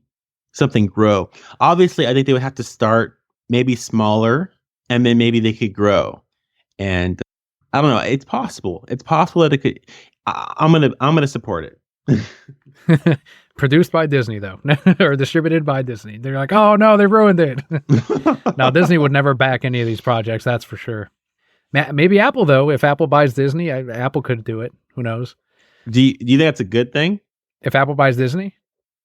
something grow. Obviously, I think they would have to start maybe smaller, and then maybe they could grow. And I don't know. It's possible. It's possible that it could. I'm gonna support it. Produced by Disney, though, or distributed by Disney. They're like, oh no, they ruined it. Now, Disney would never back any of these projects, that's for sure. Maybe Apple, though. If Apple buys Disney, Apple could do it. Who knows? Do you think that's a good thing? If Apple buys Disney?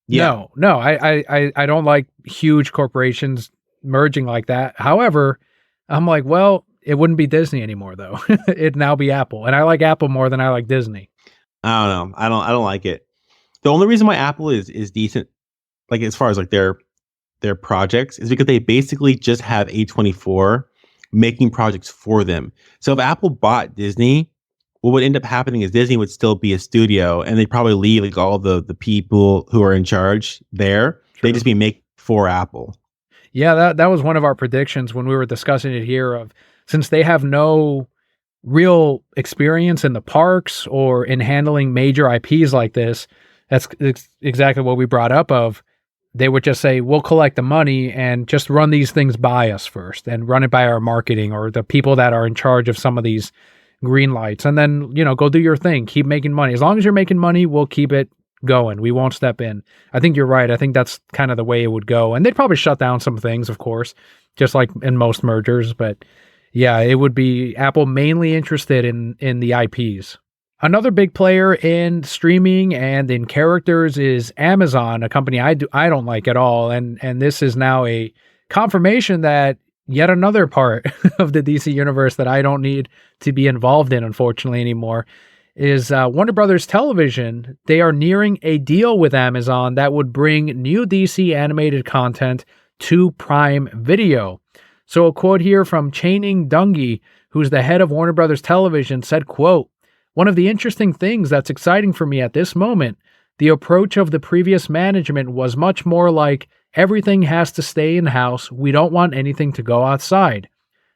Yeah. No. I don't like huge corporations merging like that. However, I'm like, well, it wouldn't be Disney anymore, though. It'd now be Apple. And I like Apple more than I like Disney. I don't know. I don't like it. The only reason why Apple is decent, like as far as like their projects, is because they basically just have A24 making projects for them. So if Apple bought Disney, what would end up happening is Disney would still be a studio, and they'd probably leave like all the people who are in charge there. True. They'd just be making for Apple. Yeah, that was one of our predictions when we were discussing it here of, since they have no real experience in the parks or in handling major IPs like this, that's exactly what we brought up of, they would just say, we'll collect the money and just run these things by us first and run it by our marketing or the people that are in charge of some of these green lights. And then, go do your thing, keep making money. As long as you're making money, we'll keep it going. We won't step in. I think you're right. I think that's kind of the way it would go. And they'd probably shut down some things, of course, just like in most mergers. But yeah, it would be Apple mainly interested in the IPs. Another big player in streaming and in characters is Amazon, a company I don't like at all. And this is now a confirmation that yet another part of the DC universe that I don't need to be involved in, unfortunately, anymore, is Warner Brothers Television. They are nearing a deal with Amazon that would bring new DC animated content to Prime Video. So a quote here from Channing Dungey, who's the head of Warner Brothers Television, said, quote, "One of the interesting things that's exciting for me at this moment, the approach of the previous management was much more like everything has to stay in-house. We don't want anything to go outside.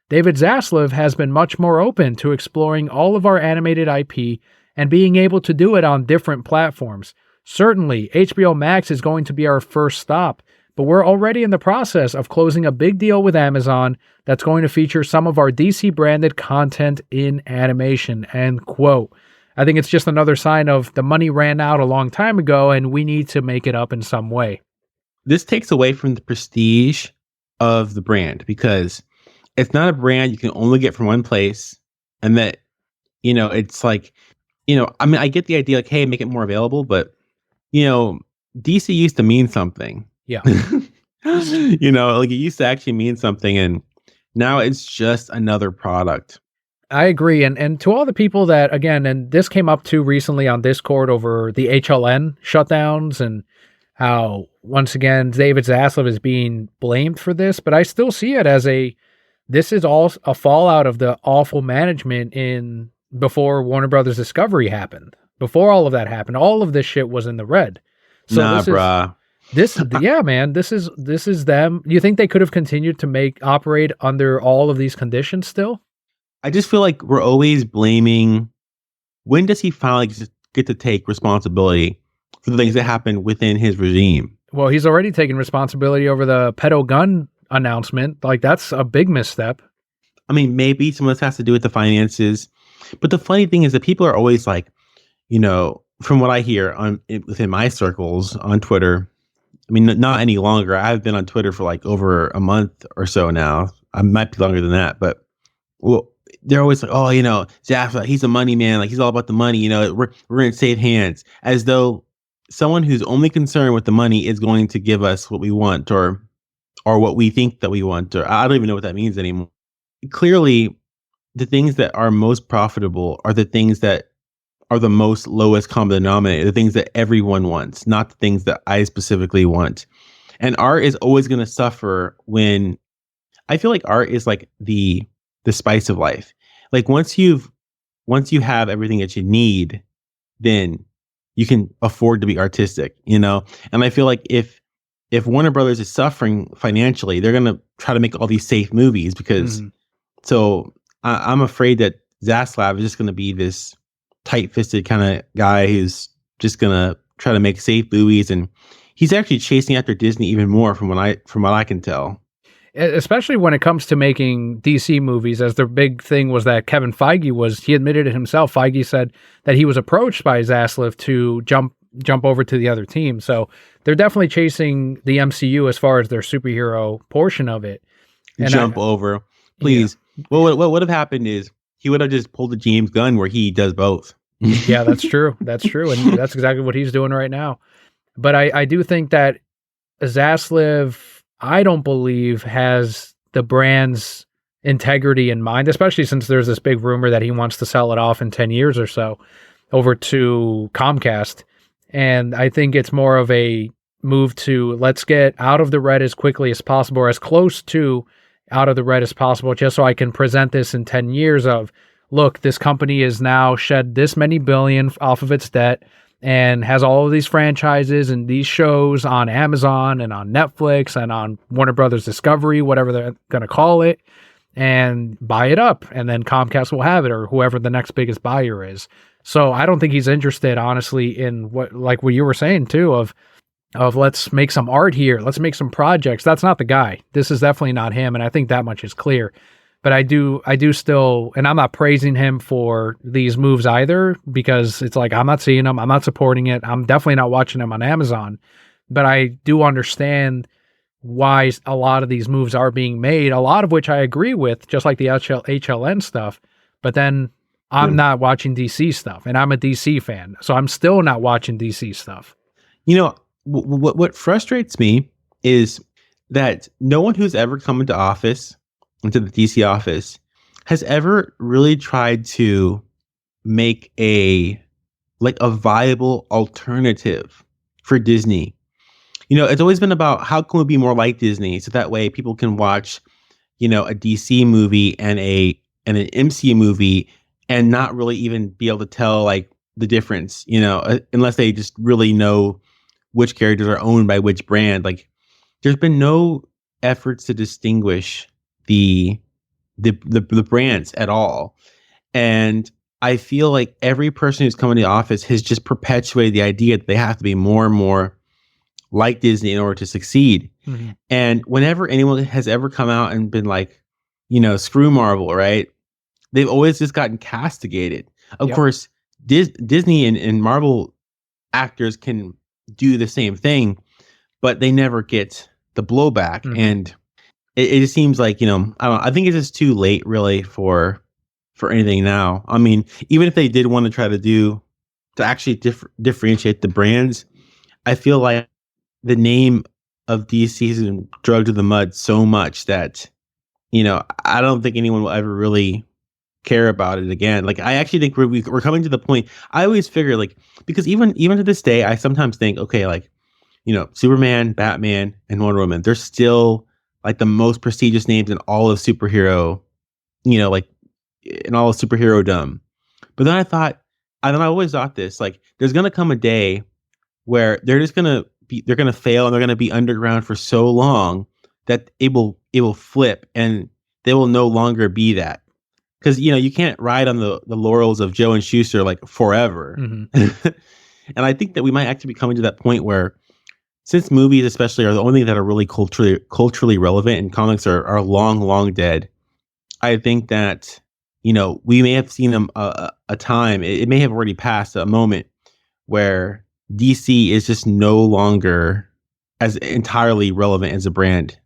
David Zaslav has been much more open to exploring all of our animated IP and being able to do it on different platforms. Certainly, HBO Max is going to be our first stop, but we're already in the process of closing a big deal with Amazon that's going to feature some of our DC-branded content in animation," end quote. I think it's just another sign of the money ran out a long time ago and we need to make it up in some way. This takes away from the prestige of the brand because it's not a brand you can only get from one place. And that, it's like, I mean, I get the idea like, hey, make it more available, but, DC used to mean something. Yeah. Like it used to actually mean something, and now it's just another product. I agree. And to all the people that, again, and this came up too recently on Discord over the HLN shutdowns and how, once again, David Zaslav is being blamed for this, but I still see it as this is all a fallout of the awful management before Warner Brothers Discovery happened. Before all of that happened, all of this shit was in the red. So bruh. Yeah, man, this is them. You think they could have continued to operate under all of these conditions still? I just feel like we're always blaming. When does he finally get to take responsibility for the things that happen within his regime? Well, he's already taken responsibility over the pedo gun announcement. Like, that's a big misstep. I mean, maybe some of this has to do with the finances. But the funny thing is that people are always like, from what I hear within my circles on Twitter, I mean, not any longer. I've been on Twitter for like over a month or so now. I might be longer than that, but they're always like, oh, Zaslav, he's a money man. Like he's all about the money. We're in safe hands, as though someone who's only concerned with the money is going to give us what we want or what we think that we want. Or I don't even know what that means anymore. Clearly, the things that are most profitable are the things that are the most lowest common denominator, the things that everyone wants, not the things that I specifically want. And art is always going to suffer when I feel like art is like the spice of life. Like once you have everything that you need, then you can afford to be artistic, And I feel like if Warner Brothers is suffering financially, they're going to try to make all these safe movies because so I'm afraid that Zaslav is just going to be this tight-fisted kind of guy who's just gonna try to make safe movies, and he's actually chasing after Disney even more from what I can tell. Especially when it comes to making DC movies, as the big thing was that Kevin Feige he admitted it himself. Feige said that he was approached by Zaslav to jump over to the other team. So they're definitely chasing the MCU as far as their superhero portion of it. And jump over, please. Yeah. What would have happened is he would have just pulled the James Gunn where he does both. Yeah, that's true. That's true. And that's exactly what he's doing right now. But I do think that Zaslav, I don't believe, has the brand's integrity in mind, especially since there's this big rumor that he wants to sell it off in 10 years or so over to Comcast. And I think it's more of a move to let's get out of the red as quickly as possible, or as close to out of the red as possible, just so I can present this in 10 years of, look, this company is now shed this many billion off of its debt and has all of these franchises and these shows on Amazon and on Netflix and on Warner Brothers Discovery, whatever they're going to call it, and buy it up. And then Comcast will have it, or whoever the next biggest buyer is. So I don't think he's interested, honestly, in what you were saying too, of let's make some art here. Let's make some projects. That's not the guy. This is definitely not him. And I think that much is clear. But I do still, and I'm not praising him for these moves either, because it's like, I'm not seeing them. I'm not supporting it. I'm definitely not watching them on Amazon. But I do understand why a lot of these moves are being made, a lot of which I agree with, just like the HLN stuff. But then I'm not watching DC stuff, and I'm a DC fan. So I'm still not watching DC stuff. You know, what frustrates me is that no one who's ever come into the DC office has ever really tried to make a viable alternative for Disney. You know, it's always been about how can we be more like Disney, so that way people can watch, you know, a DC movie and an MCU movie and not really even be able to tell like the difference, you know, unless they just really know which characters are owned by which brand. Like, there's been no efforts to distinguish the brands at all. And I feel like every person who's come into the office has just perpetuated the idea that they have to be more and more like Disney in order to succeed. Mm-hmm. And whenever anyone has ever come out and been like, you know, screw Marvel, right? They've always just gotten castigated. Of course, Disney and Marvel actors can do the same thing, but they never get the blowback. Mm-hmm. And it just seems like, you know, I think it's just too late really for anything now. I mean, even if they did want to try to actually differentiate the brands, I feel like the name of DC has been drugged to the mud so much that, you know, I don't think anyone will ever really care about it again. Like, I actually think we're coming to the point. I always figure, like, because even to this day, I sometimes think, okay, like, you know, Superman, Batman, and Wonder Woman, they're still like the most prestigious names in all of superhero, you know, like in all of superhero-dom. But then I always thought this, like, there's gonna come a day where they're gonna fail, and they're gonna be underground for so long that it will flip, and they will no longer be that. Because, you know, you can't ride on the laurels of Joe and Schuster like forever. Mm-hmm. And I think that we might actually be coming to that point where, since movies especially are the only thing that are really culturally relevant, and comics are long dead, I think that, you know, we may have seen a time, it may have already passed a moment where DC is just no longer as entirely relevant as a brand.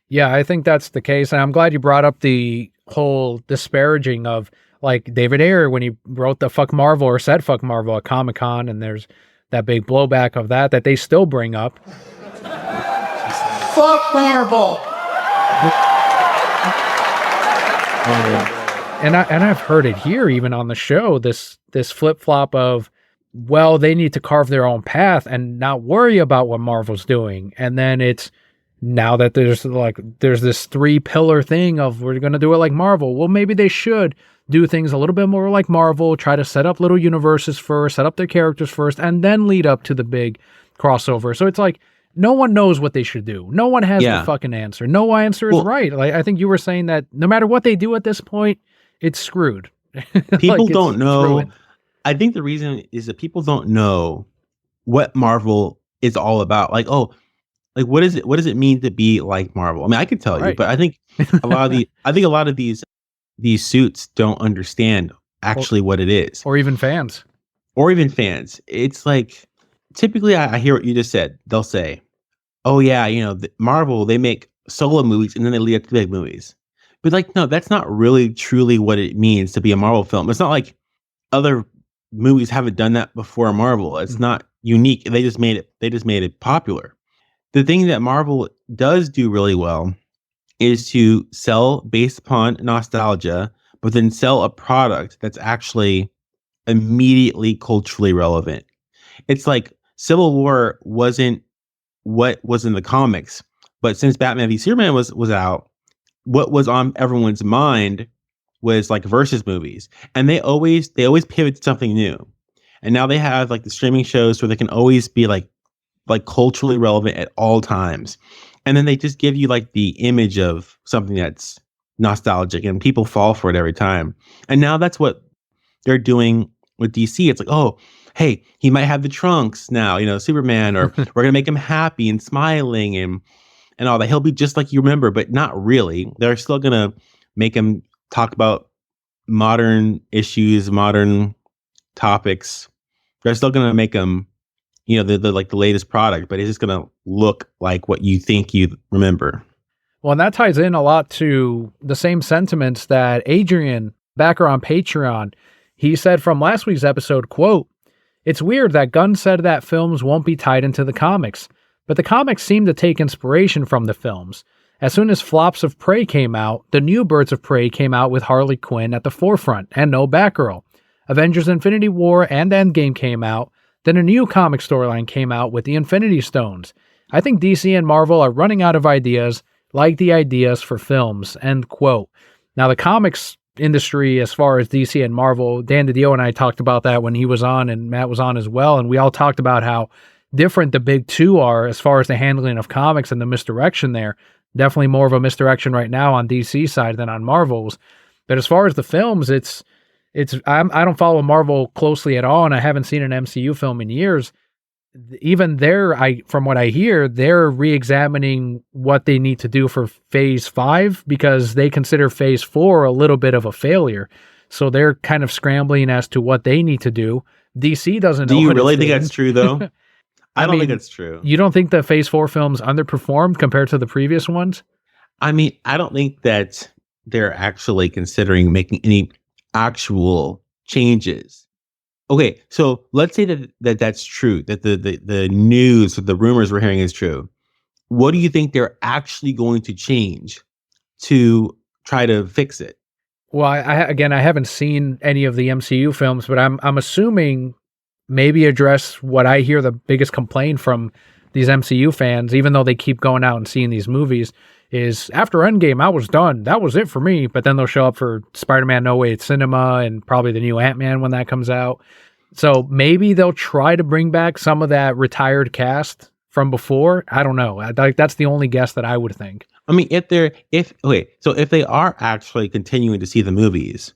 Yeah, I think that's the case. And I'm glad you brought up the whole disparaging of, like, David Ayer when he wrote the fuck Marvel, or said fuck Marvel at Comic-Con, and there's that big blowback of that they still bring up. Fuck Marvel! And I've heard it here, even on the show, this flip-flop of, well, they need to carve their own path and not worry about what Marvel's doing. And then it's, now that there's this 3-pillar thing of, we're going to do it like Marvel. Well, maybe they should do things a little bit more like Marvel, try to set up little universes first, set up their characters first, and then lead up to the big crossover. So it's like, no one knows what they should do. No one has the fucking answer. No answer is right. Like, I think you were saying that no matter what they do at this point, it's screwed. People don't know. I think the reason is that people don't know what Marvel is all about. Like, oh, like what does it mean to be like Marvel? I mean, I could tell you, Right. but I think a lot of these suits don't understand or, actually what it is, or even fans. or even fans. It's like typically I hear what you just said. They'll say, "Oh yeah, Marvel they make solo movies and then they lead up to big movies." But like, no, that's not really truly what it means to be a Marvel film. It's not like other movies haven't done that before Marvel. It's Mhm. not unique. They just made it popular. The thing that Marvel does do really well is to sell based upon nostalgia, but then sell a product that's actually immediately culturally relevant. It's like Civil War wasn't what was in the comics, but since Batman v Superman was out, what was on everyone's mind was like versus movies, and they always pivot to something new. And now they have like the streaming shows where they can always be like culturally relevant at all times. And then they just give you like the image of something that's nostalgic and people fall for it every time. And now that's what they're doing with DC. It's like, oh, hey, he might have the trunks now, Superman, or we're gonna make him happy and smiling and all that. He'll be just like you remember, but not really. They're still gonna make him talk about modern issues, modern topics. They're still gonna make him the like the latest product, but it's just gonna look like what you think you remember. Well, and that ties in a lot to the same sentiments that Adrian, backer on Patreon, he said from last week's episode, quote, "It's weird that Gunn said that films won't be tied into the comics, but the comics seem to take inspiration from the films. As soon as Flops of Prey came out, the new Birds of Prey came out with Harley Quinn at the forefront and no Batgirl. Avengers Infinity War and Endgame came out, then a new comic storyline came out with the Infinity Stones. I think DC and Marvel are running out of ideas, like the ideas for films," end quote. Now, the comics industry, as far as DC and Marvel, Dan DiDio and I talked about that when he was on and Matt was on as well, and we all talked about how different the big two are as far as the handling of comics and the misdirection there. Definitely more of a misdirection right now on DC side than on Marvel's. But as far as the films, I don't follow Marvel closely at all, and I haven't seen an MCU film in years. Even there, from what I hear, they're re-examining what they need to do for Phase 5 because they consider Phase 4 a little bit of a failure. So they're kind of scrambling as to what they need to do. DC doesn't know. Do you what really it's think doing. that's true though? I don't think mean, that's true. You don't think the Phase 4 films underperformed compared to the previous ones? I mean, I don't think that they're actually considering making any actual changes. Okay, so let's say that's true, that the news or the rumors we're hearing is true. What do you think they're actually going to change to try to fix it? Well, again, I haven't seen any of the MCU films, but I'm assuming maybe address what I hear the biggest complaint from these MCU fans, even though they keep going out and seeing these movies, is after Endgame, I was done. That was it for me. But then they'll show up for Spider-Man No Way Cinema and probably the new Ant-Man when that comes out. So maybe they'll try to bring back some of that retired cast from before. I don't know. That's the only guess that I would think. I mean, if they are actually continuing to see the movies,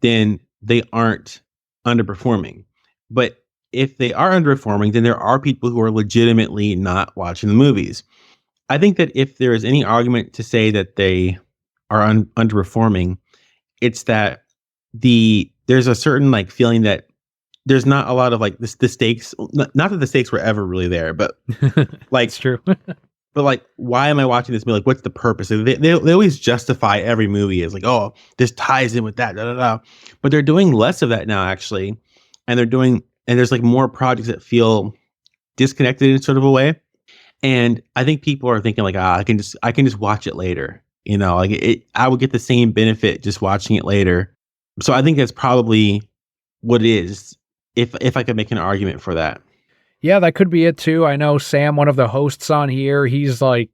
then they aren't underperforming. But if they are underperforming, then there are people who are legitimately not watching the movies. I think that if there is any argument to say that they are underperforming, it's that there's a certain like feeling that there's not a lot of like the stakes. Not that the stakes were ever really there, but like It's true. but like, why am I watching this movie? Like, what's the purpose? They always justify every movie as like, oh, this ties in with that, da, da, da. But they're doing less of that now, actually, and there's like more projects that feel disconnected in sort of a way. And I think people are thinking like, I can just watch it later. I would get the same benefit just watching it later. So I think that's probably what it is. If I could make an argument for that. Yeah, that could be it too. I know Sam, one of the hosts on here, he's like,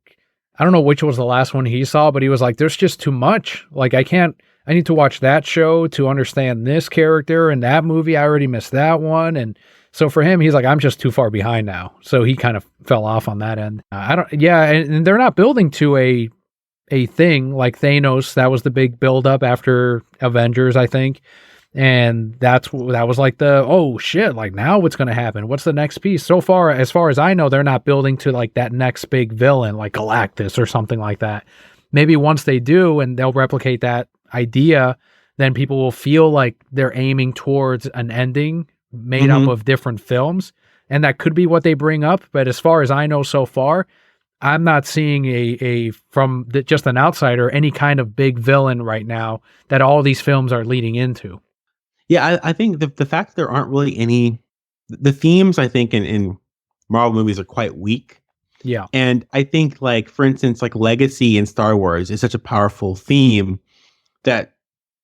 I don't know which was the last one he saw, but he was like, there's just too much. Like, I need to watch that show to understand this character and that movie. I already missed that one. And so for him, he's like, I'm just too far behind now. So he kind of fell off on that end. And they're not building to a thing like Thanos. That was the big buildup after Avengers, I think. And that was like the, oh shit, like now what's going to happen? What's the next piece? So far, as far as I know, they're not building to like that next big villain, like Galactus or something like that. Maybe once they do and they'll replicate that idea, then people will feel like they're aiming towards an ending made up Mhm. of different films. And that could be what they bring up. But as far as I know so far, I'm not seeing just an outsider, any kind of big villain right now that all these films are leading into. Yeah, I think the fact that there aren't really any the themes I think in Marvel movies are quite weak. Yeah. And I think like for instance, like legacy in Star Wars is such a powerful theme that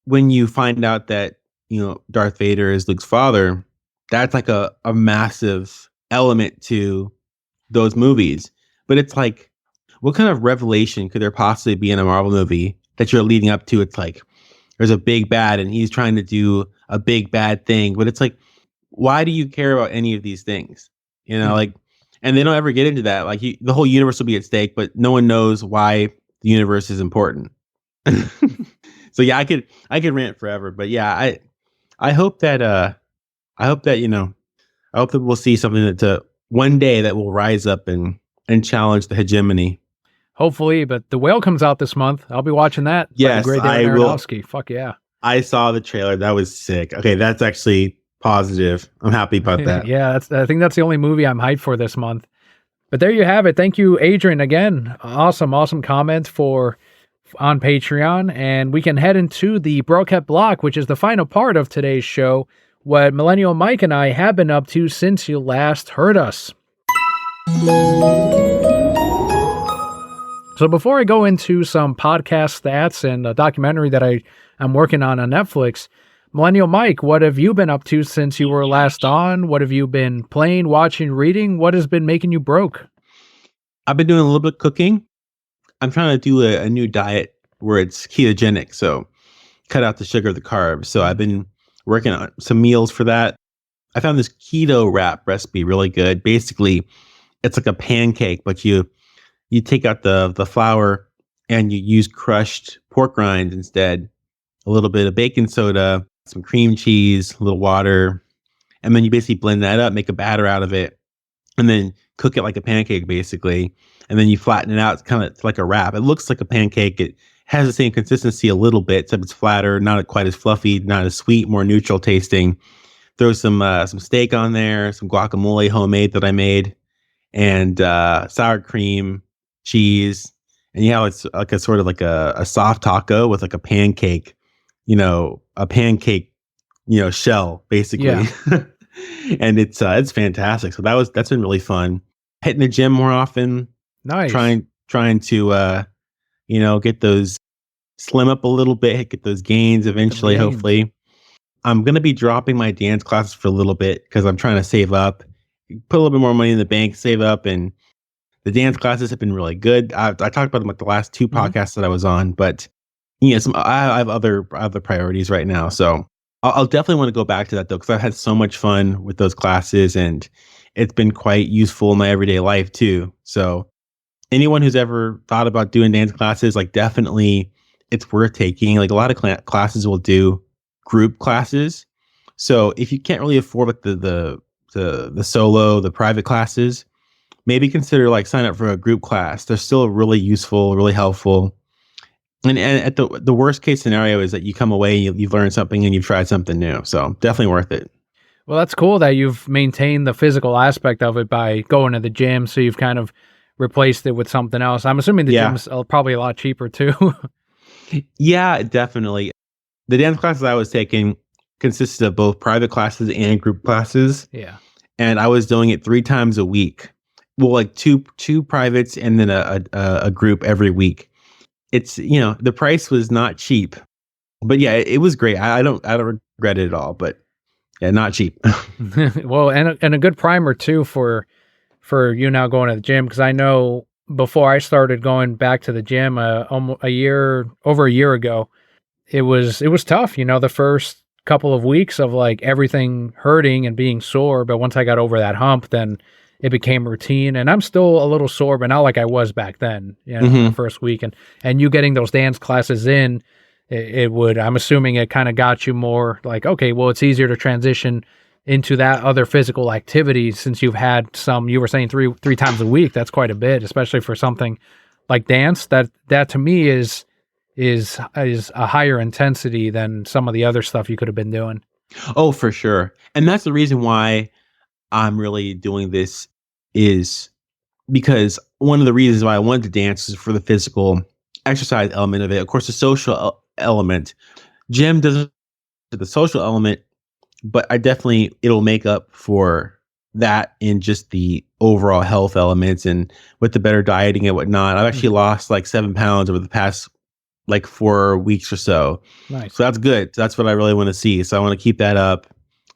when you find out that, Darth Vader is Luke's father, that's like a massive element to those movies. But it's like, what kind of revelation could there possibly be in a Marvel movie that you're leading up to? It's like there's a big bad and he's trying to do a big bad thing. But it's like, why do you care about any of these things? Like, and they don't ever get into that. Like, the whole universe will be at stake, but no one knows why the universe is important. So yeah, I could rant forever, but yeah, I hope that I hope that I hope that we'll see something that one day that will rise up and challenge the hegemony. Hopefully, but The Whale comes out this month. I'll be watching that by the Yes, great I Darren will. Aronofsky. Fuck yeah. I saw the trailer. That was sick. Okay, that's actually positive. I'm happy about that. Yeah, I think that's the only movie I'm hyped for this month. But there you have it. Thank you, Adrian, again. Awesome comment on Patreon. And we can head into the Broket block, which is the final part of today's show. What Millennial Mike and I have been up to since you last heard us. So before I go into some podcast stats and a documentary that I'm working on Netflix, Millennial Mike, what have you been up to since you were last on? What have you been playing, watching, reading? What has been making you broke? I've been doing a little bit of cooking. I'm trying to do a new diet where it's ketogenic, so cut out the sugar, the carbs. So I've been working on some meals for that. I found this keto wrap recipe really good. Basically, it's like a pancake, but you take out the flour and you use crushed pork rinds instead, a little bit of baking soda, some cream cheese, a little water, and then you basically blend that up, make a batter out of it, and then cook it like a pancake basically. And then you flatten it out. It's kind of like a wrap. It looks like a pancake. It has the same consistency a little bit, except it's flatter, not quite as fluffy, not as sweet, more neutral tasting. Throw some steak on there, some guacamole homemade that I made, and sour cream, cheese, and you have like a sort of like a soft taco with like a pancake, shell basically. Yeah. And it's fantastic. So that's been really fun. Hitting the gym more often, Nice. trying to get those slim up a little bit, get those gains eventually, gains. hopefully. I'm going to be dropping my dance classes for a little bit because I'm trying to save up, put a little bit more money in the bank, save up. And the dance classes have been really good. I talked about them like the last two podcasts that I was on, but I have other priorities right now. So I'll definitely want to go back to that though, because I've had so much fun with those classes and it's been quite useful in my everyday life too. So anyone who's ever thought about doing dance classes, like definitely it's worth taking. Like a lot of classes will do group classes. So if you can't really afford like the solo, the private classes, maybe consider like sign up for a group class. They're still really useful, really helpful. And at the worst case scenario is that you come away, you've learned something and you've tried something new. So definitely worth it. Well, that's cool that you've maintained the physical aspect of it by going to the gym. So you've kind of replaced it with something else. I'm assuming the gym's probably a lot cheaper too. Yeah, definitely. The dance classes I was taking consisted of both private classes and group classes. Yeah. And I was doing it 3 times a week. Well, like two privates and then a group every week. It's, the price was not cheap, but yeah, it was great. I don't regret it at all, but yeah, not cheap. Well, and a good primer too for you now going to the gym. Cause I know before I started going back to the gym, over a year ago, it was tough, the first couple of weeks of like everything hurting and being sore. But once I got over that hump, then it became routine, and I'm still a little sore, but not like I was back then, the first week. And you getting those dance classes in, it would, I'm assuming it kind of got you more like, okay, well, it's easier to transition into that other physical activity since you've had some, you were saying three times a week. That's quite a bit, especially for something like dance. That to me is a higher intensity than some of the other stuff you could have been doing. Oh, for sure. And that's the reason why I'm really doing this, is because one of the reasons why I wanted to dance is for the physical exercise element of it. Of course, the social element. Gym doesn't the social element, but it'll make up for that in just the overall health elements and with the better dieting and whatnot. I've actually lost like 7 pounds over the past like 4 weeks or so. Nice. So that's good. That's what I really want to see. So I want to keep that up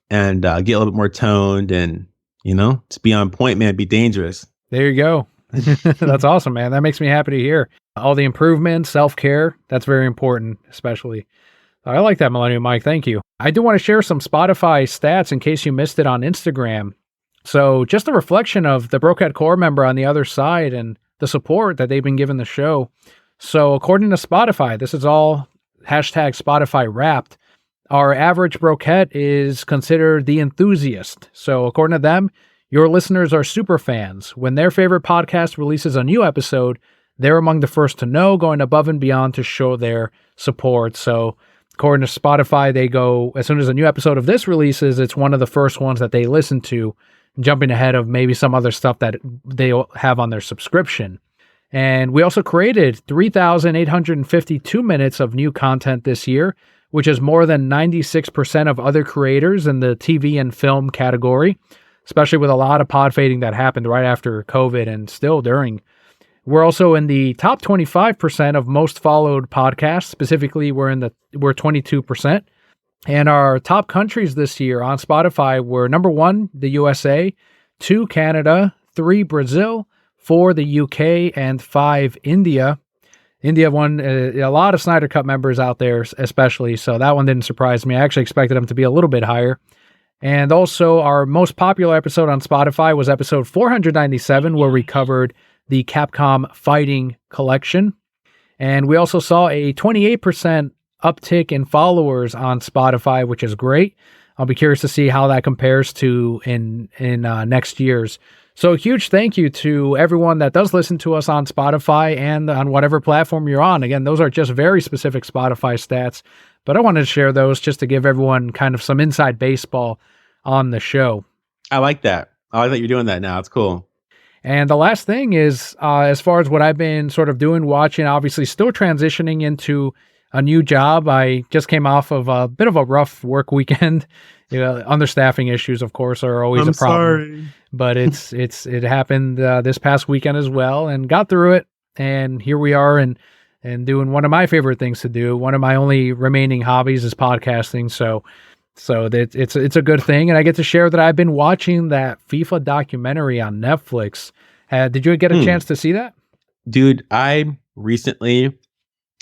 and get a little bit more toned and, just be on point, man, be dangerous. There you go. That's awesome, man. That makes me happy to hear. All the improvements, self-care, that's very important, especially. I like that, Millennial Mike. Thank you. I do want to share some Spotify stats in case you missed it on Instagram. So just a reflection of the Brokehead Core member on the other side and the support that they've been giving the show. So according to Spotify, this is all hashtag Spotify Wrapped. Our average Broquette is considered the enthusiast. So according to them, your listeners are super fans. When their favorite podcast releases a new episode, they're among the first to know, going above and beyond to show their support. So according to Spotify, they go, as soon as a new episode of this releases, it's one of the first ones that they listen to, jumping ahead of maybe some other stuff that they have on their subscription. And we also created 3,852 minutes of new content this year, which is more than 96% of other creators in the TV and film category, especially with a lot of pod fading that happened right after COVID and still during. We're also in the top 25% of most followed podcasts. Specifically, we're 22%. And our top countries this year on Spotify were number 1, the USA, 2, Canada, 3, Brazil, 4, the UK, and 5, India. India won a lot of Snyder Cut members out there, especially, so that one didn't surprise me. I actually expected them to be a little bit higher. And also, our most popular episode on Spotify was episode 497, where we covered the Capcom Fighting Collection. And we also saw a 28% uptick in followers on Spotify, which is great. I'll be curious to see how that compares to in next year's. So a huge thank you to everyone that does listen to us on Spotify and on whatever platform you're on. Again, those are just very specific Spotify stats, but I wanted to share those just to give everyone kind of some inside baseball on the show. I like that. I like that you're doing that now. It's cool. And the last thing is, as far as what I've been sort of doing, watching, obviously still transitioning into a new job. I just came off of a bit of a rough work weekend. Understaffing issues, of course, are always a problem. Sorry. But it happened this past weekend as well, and got through it. And here we are, and doing one of my favorite things to do. One of my only remaining hobbies is podcasting. So it's a good thing, and I get to share that I've been watching that FIFA documentary on Netflix. Did you get a chance to see that? Dude, I recently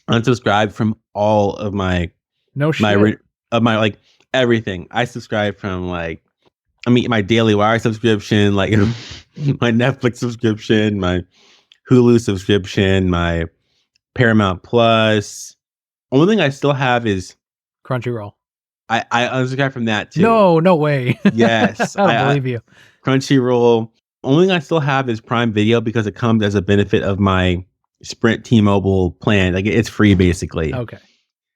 unsubscribed from all of my my like everything. I subscribed from my Daily Wire subscription, like my Netflix subscription, my Hulu subscription, my Paramount Plus. Only thing I still have is Crunchyroll. I unsubscribed from that too. No way. Yes. I don't believe you. Crunchyroll. Only thing I still have is Prime Video because it comes as a benefit of my Sprint T-Mobile plan. Like it's free basically. Okay.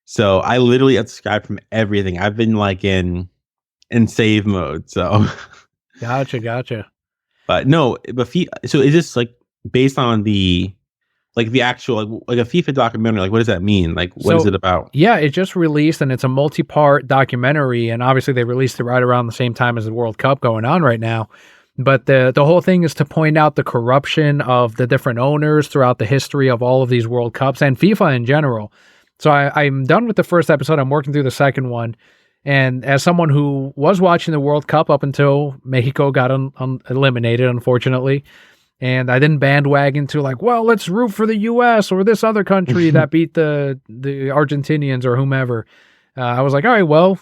So I literally unsubscribed from everything. I've been like in save mode. So Gotcha. But no, so is this like based on the actual like a FIFA documentary? Like what does that mean? Like what is it about? Yeah, it just released, and it's a multi-part documentary, and obviously they released it right around the same time as the World Cup going on right now. But the whole thing is to point out the corruption of the different owners throughout the history of all of these World Cups and FIFA in general. So I'm done with the first episode. I'm working through the second one. And as someone who was watching the World Cup up until Mexico got eliminated, unfortunately, and I didn't bandwagon to like, well, let's root for the U.S. or this other country that beat the Argentinians or whomever. I was like, all right, well,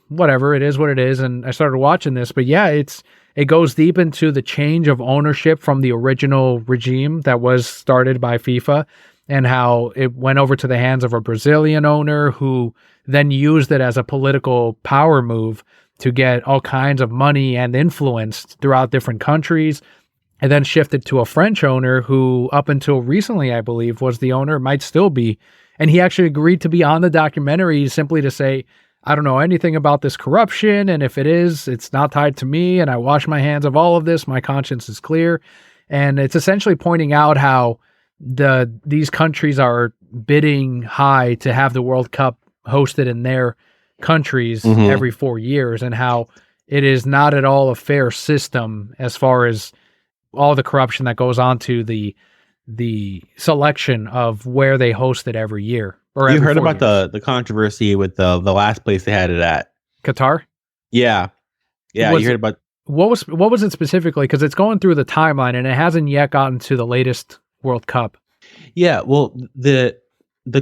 whatever, it is what it is. And I started watching this. But yeah, it goes deep into the change of ownership from the original regime that was started by FIFA and how it went over to the hands of a Brazilian owner who then used it as a political power move to get all kinds of money and influence throughout different countries, and then shifted to a French owner who, up until recently, I believe, was the owner, might still be. And he actually agreed to be on the documentary simply to say, I don't know anything about this corruption, and if it is, it's not tied to me, and I wash my hands of all of this. My conscience is clear. And it's essentially pointing out how these countries are bidding high to have the World Cup hosted in their countries every 4 years, and how it is not at all a fair system as far as all the corruption that goes on to the selection of where they host it every year. Or you every heard 4 about years. the controversy with the last place they had it at? Qatar? Yeah. You heard about what was it specifically? Because it's going through the timeline and it hasn't yet gotten to the latest World Cup. Yeah, well, the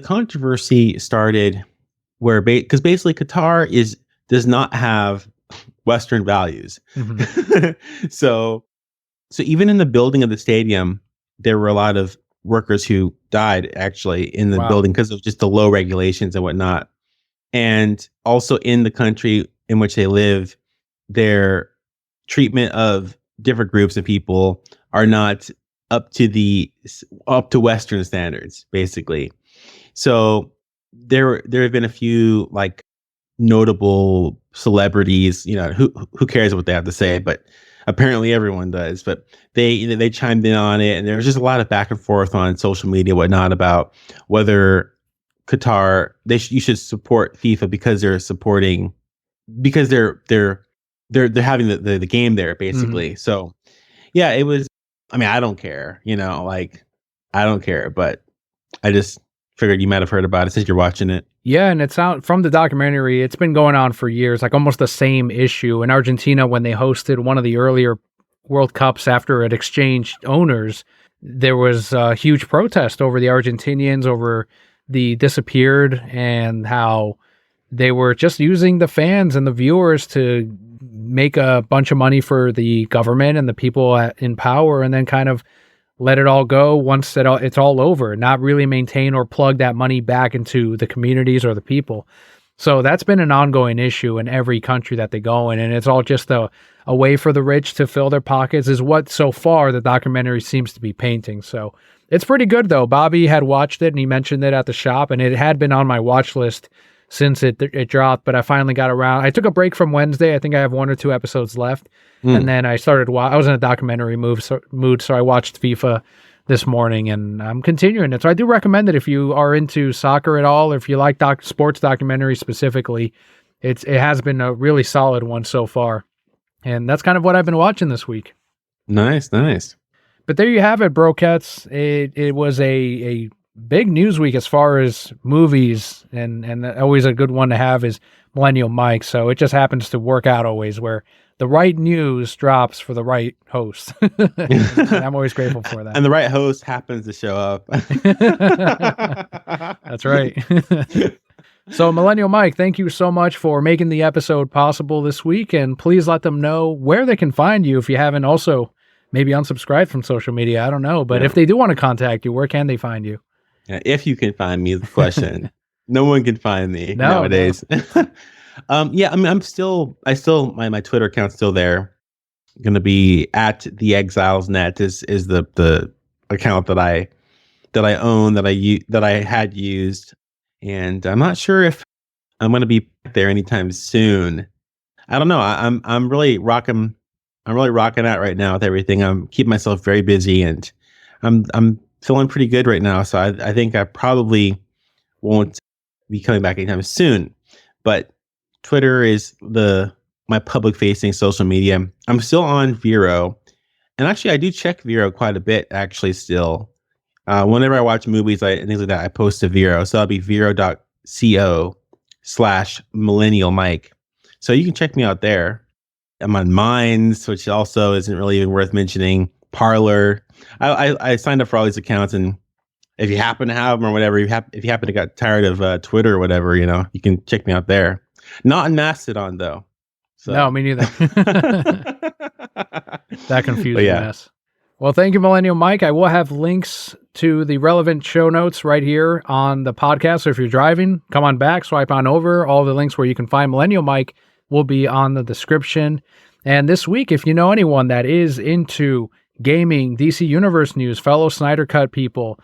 controversy started where because basically Qatar does not have Western values. So even in the building of the stadium, there were a lot of workers who died actually in the building because of just the low regulations and whatnot. And also in the country in which they live, their treatment of different groups of people are not up to Western standards, basically. So there have been a few like notable celebrities, who cares what they have to say, but apparently everyone does. But they chimed in on it, and there was just a lot of back and forth on social media, whatnot, about whether Qatar you should support FIFA because they're supporting because they're having the game there, basically. So yeah, it was. I mean, I don't care, I don't care, but I just figured you might have heard about it since you're watching it. Yeah, and it's out from the documentary. It's been going on for years, like almost the same issue. In Argentina, when they hosted one of the earlier World Cups after it exchanged owners, there was a huge protest over the Argentinians, over the disappeared, and how they were just using the fans and the viewers to make a bunch of money for the government and the people in power, and then kind of let it all go once it's all over, not really maintain or plug that money back into the communities or the people. So that's been an ongoing issue in every country that they go in, and it's all just a way for the rich to fill their pockets, is what so far the documentary seems to be painting. So it's pretty good, though. Bobby had watched it, and he mentioned it at the shop, and it had been on my watch list since it dropped, but I finally got around. I took a break from Wednesday. I think I have 1 or 2 episodes left. And then I started, I was in a documentary mood, so I watched FIFA this morning, and I'm continuing it. So I do recommend it if you are into soccer at all, or if you like sports documentaries specifically. It has been a really solid one so far. And that's kind of what I've been watching this week. Nice. But there you have it, Brokettes. It was a big news week as far as movies, and always a good one to have is Millennial Mike. So it just happens to work out always where the right news drops for the right host. I'm always grateful for that. And the right host happens to show up. That's right. So Millennial Mike, thank you so much for making the episode possible this week. And please let them know where they can find you if you haven't also maybe unsubscribed from social media. I don't know. But if they do want to contact you, where can they find you? Yeah, if you can find me, the question. No one can find me nowadays. Yeah, I mean, my Twitter account's still there. Going to be at the ExilesNet is the account that I own, that I had used, and I'm not sure if I'm going to be there anytime soon. I don't know. I'm really rocking out right now with everything. I'm keeping myself very busy, and I'm feeling pretty good right now. So I think I probably won't be coming back anytime soon, but Twitter is my public facing social media. I'm still on Vero, and actually I do check Vero quite a bit actually still. Whenever I watch movies and things like that, I post to Vero. So that'll be vero.co/Millennial Mike. So you can check me out there. I'm on Minds, which also isn't really even worth mentioning. Parlor. I signed up for all these accounts, and if you happen to have them or whatever, if you happen to get tired of Twitter or whatever, you can check me out there. Not in Mastodon though. So. No, me neither. That confused me. Well, thank you, Millennial Mike. I will have links to the relevant show notes right here on the podcast. So if you're driving, come on back, swipe on over. All the links where you can find Millennial Mike will be on the description. And this week, if you know anyone that is into gaming, DC Universe news, fellow Snyder Cut people,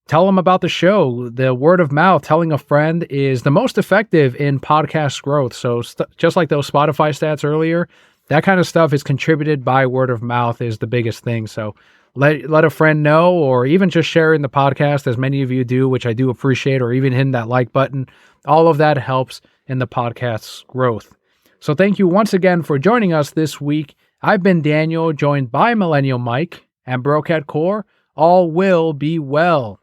tell them about the show. The word of mouth, telling a friend, is the most effective in podcast growth. So just like those Spotify stats earlier, that kind of stuff is contributed by word of mouth is the biggest thing. So let a friend know, or even just sharing the podcast, as many of you do, which I do appreciate, or even hitting that like button. All of that helps in the podcast's growth. So thank you once again for joining us this week. I've been Daniel, joined by Millennial Mike, and Brocat Core. All will be well.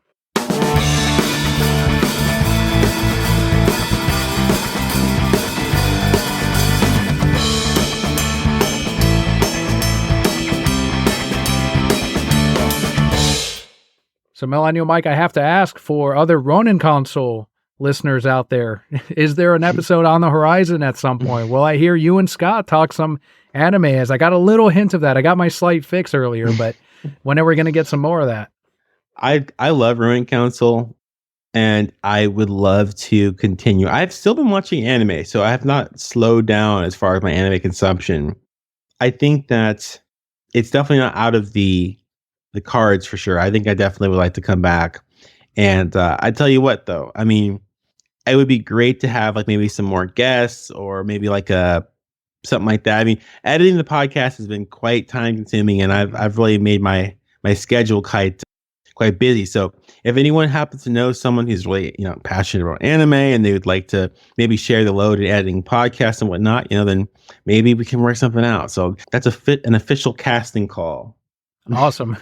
So, Millennial Mike, I have to ask for other Ronin console listeners out there, is there an episode on the horizon at some point? Will I hear you and Scott talk some anime? As I got a little hint of that. I got my slight fix earlier, but when are we going to get some more of that? I love Ronin Council, and I would love to continue. I've still been watching anime, so I have not slowed down as far as my anime consumption. I think that it's definitely not out of the cards for sure. I think I definitely would like to come back. And I tell you what, though, I mean, it would be great to have like maybe some more guests, or maybe like something like that. I mean, editing the podcast has been quite time consuming, and I've really made my schedule quite busy. So if anyone happens to know someone who's really, passionate about anime, and they would like to maybe share the load in editing podcasts and whatnot, then maybe we can work something out. So that's an official casting call. Awesome.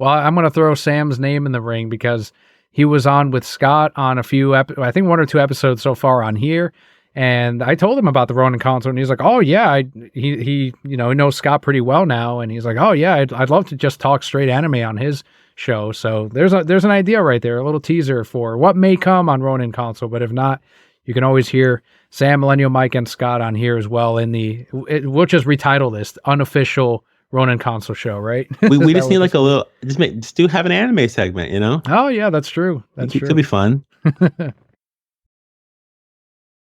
Well, I'm going to throw Sam's name in the ring because he was on with Scott on a few, I think 1 or 2 episodes so far on here. And I told him about the Ronin console, and he's like, "Oh yeah, he knows Scott pretty well now." And he's like, "Oh yeah, I'd love to just talk straight anime on his show." So there's an idea right there, a little teaser for what may come on Ronin console. But if not, you can always hear Sam, Millennial Mike, and Scott on here as well. We'll just retitle this unofficial Ronin console show, right? We just need like a little, just do have an anime segment, Oh yeah, that's true. That's true. It could be fun.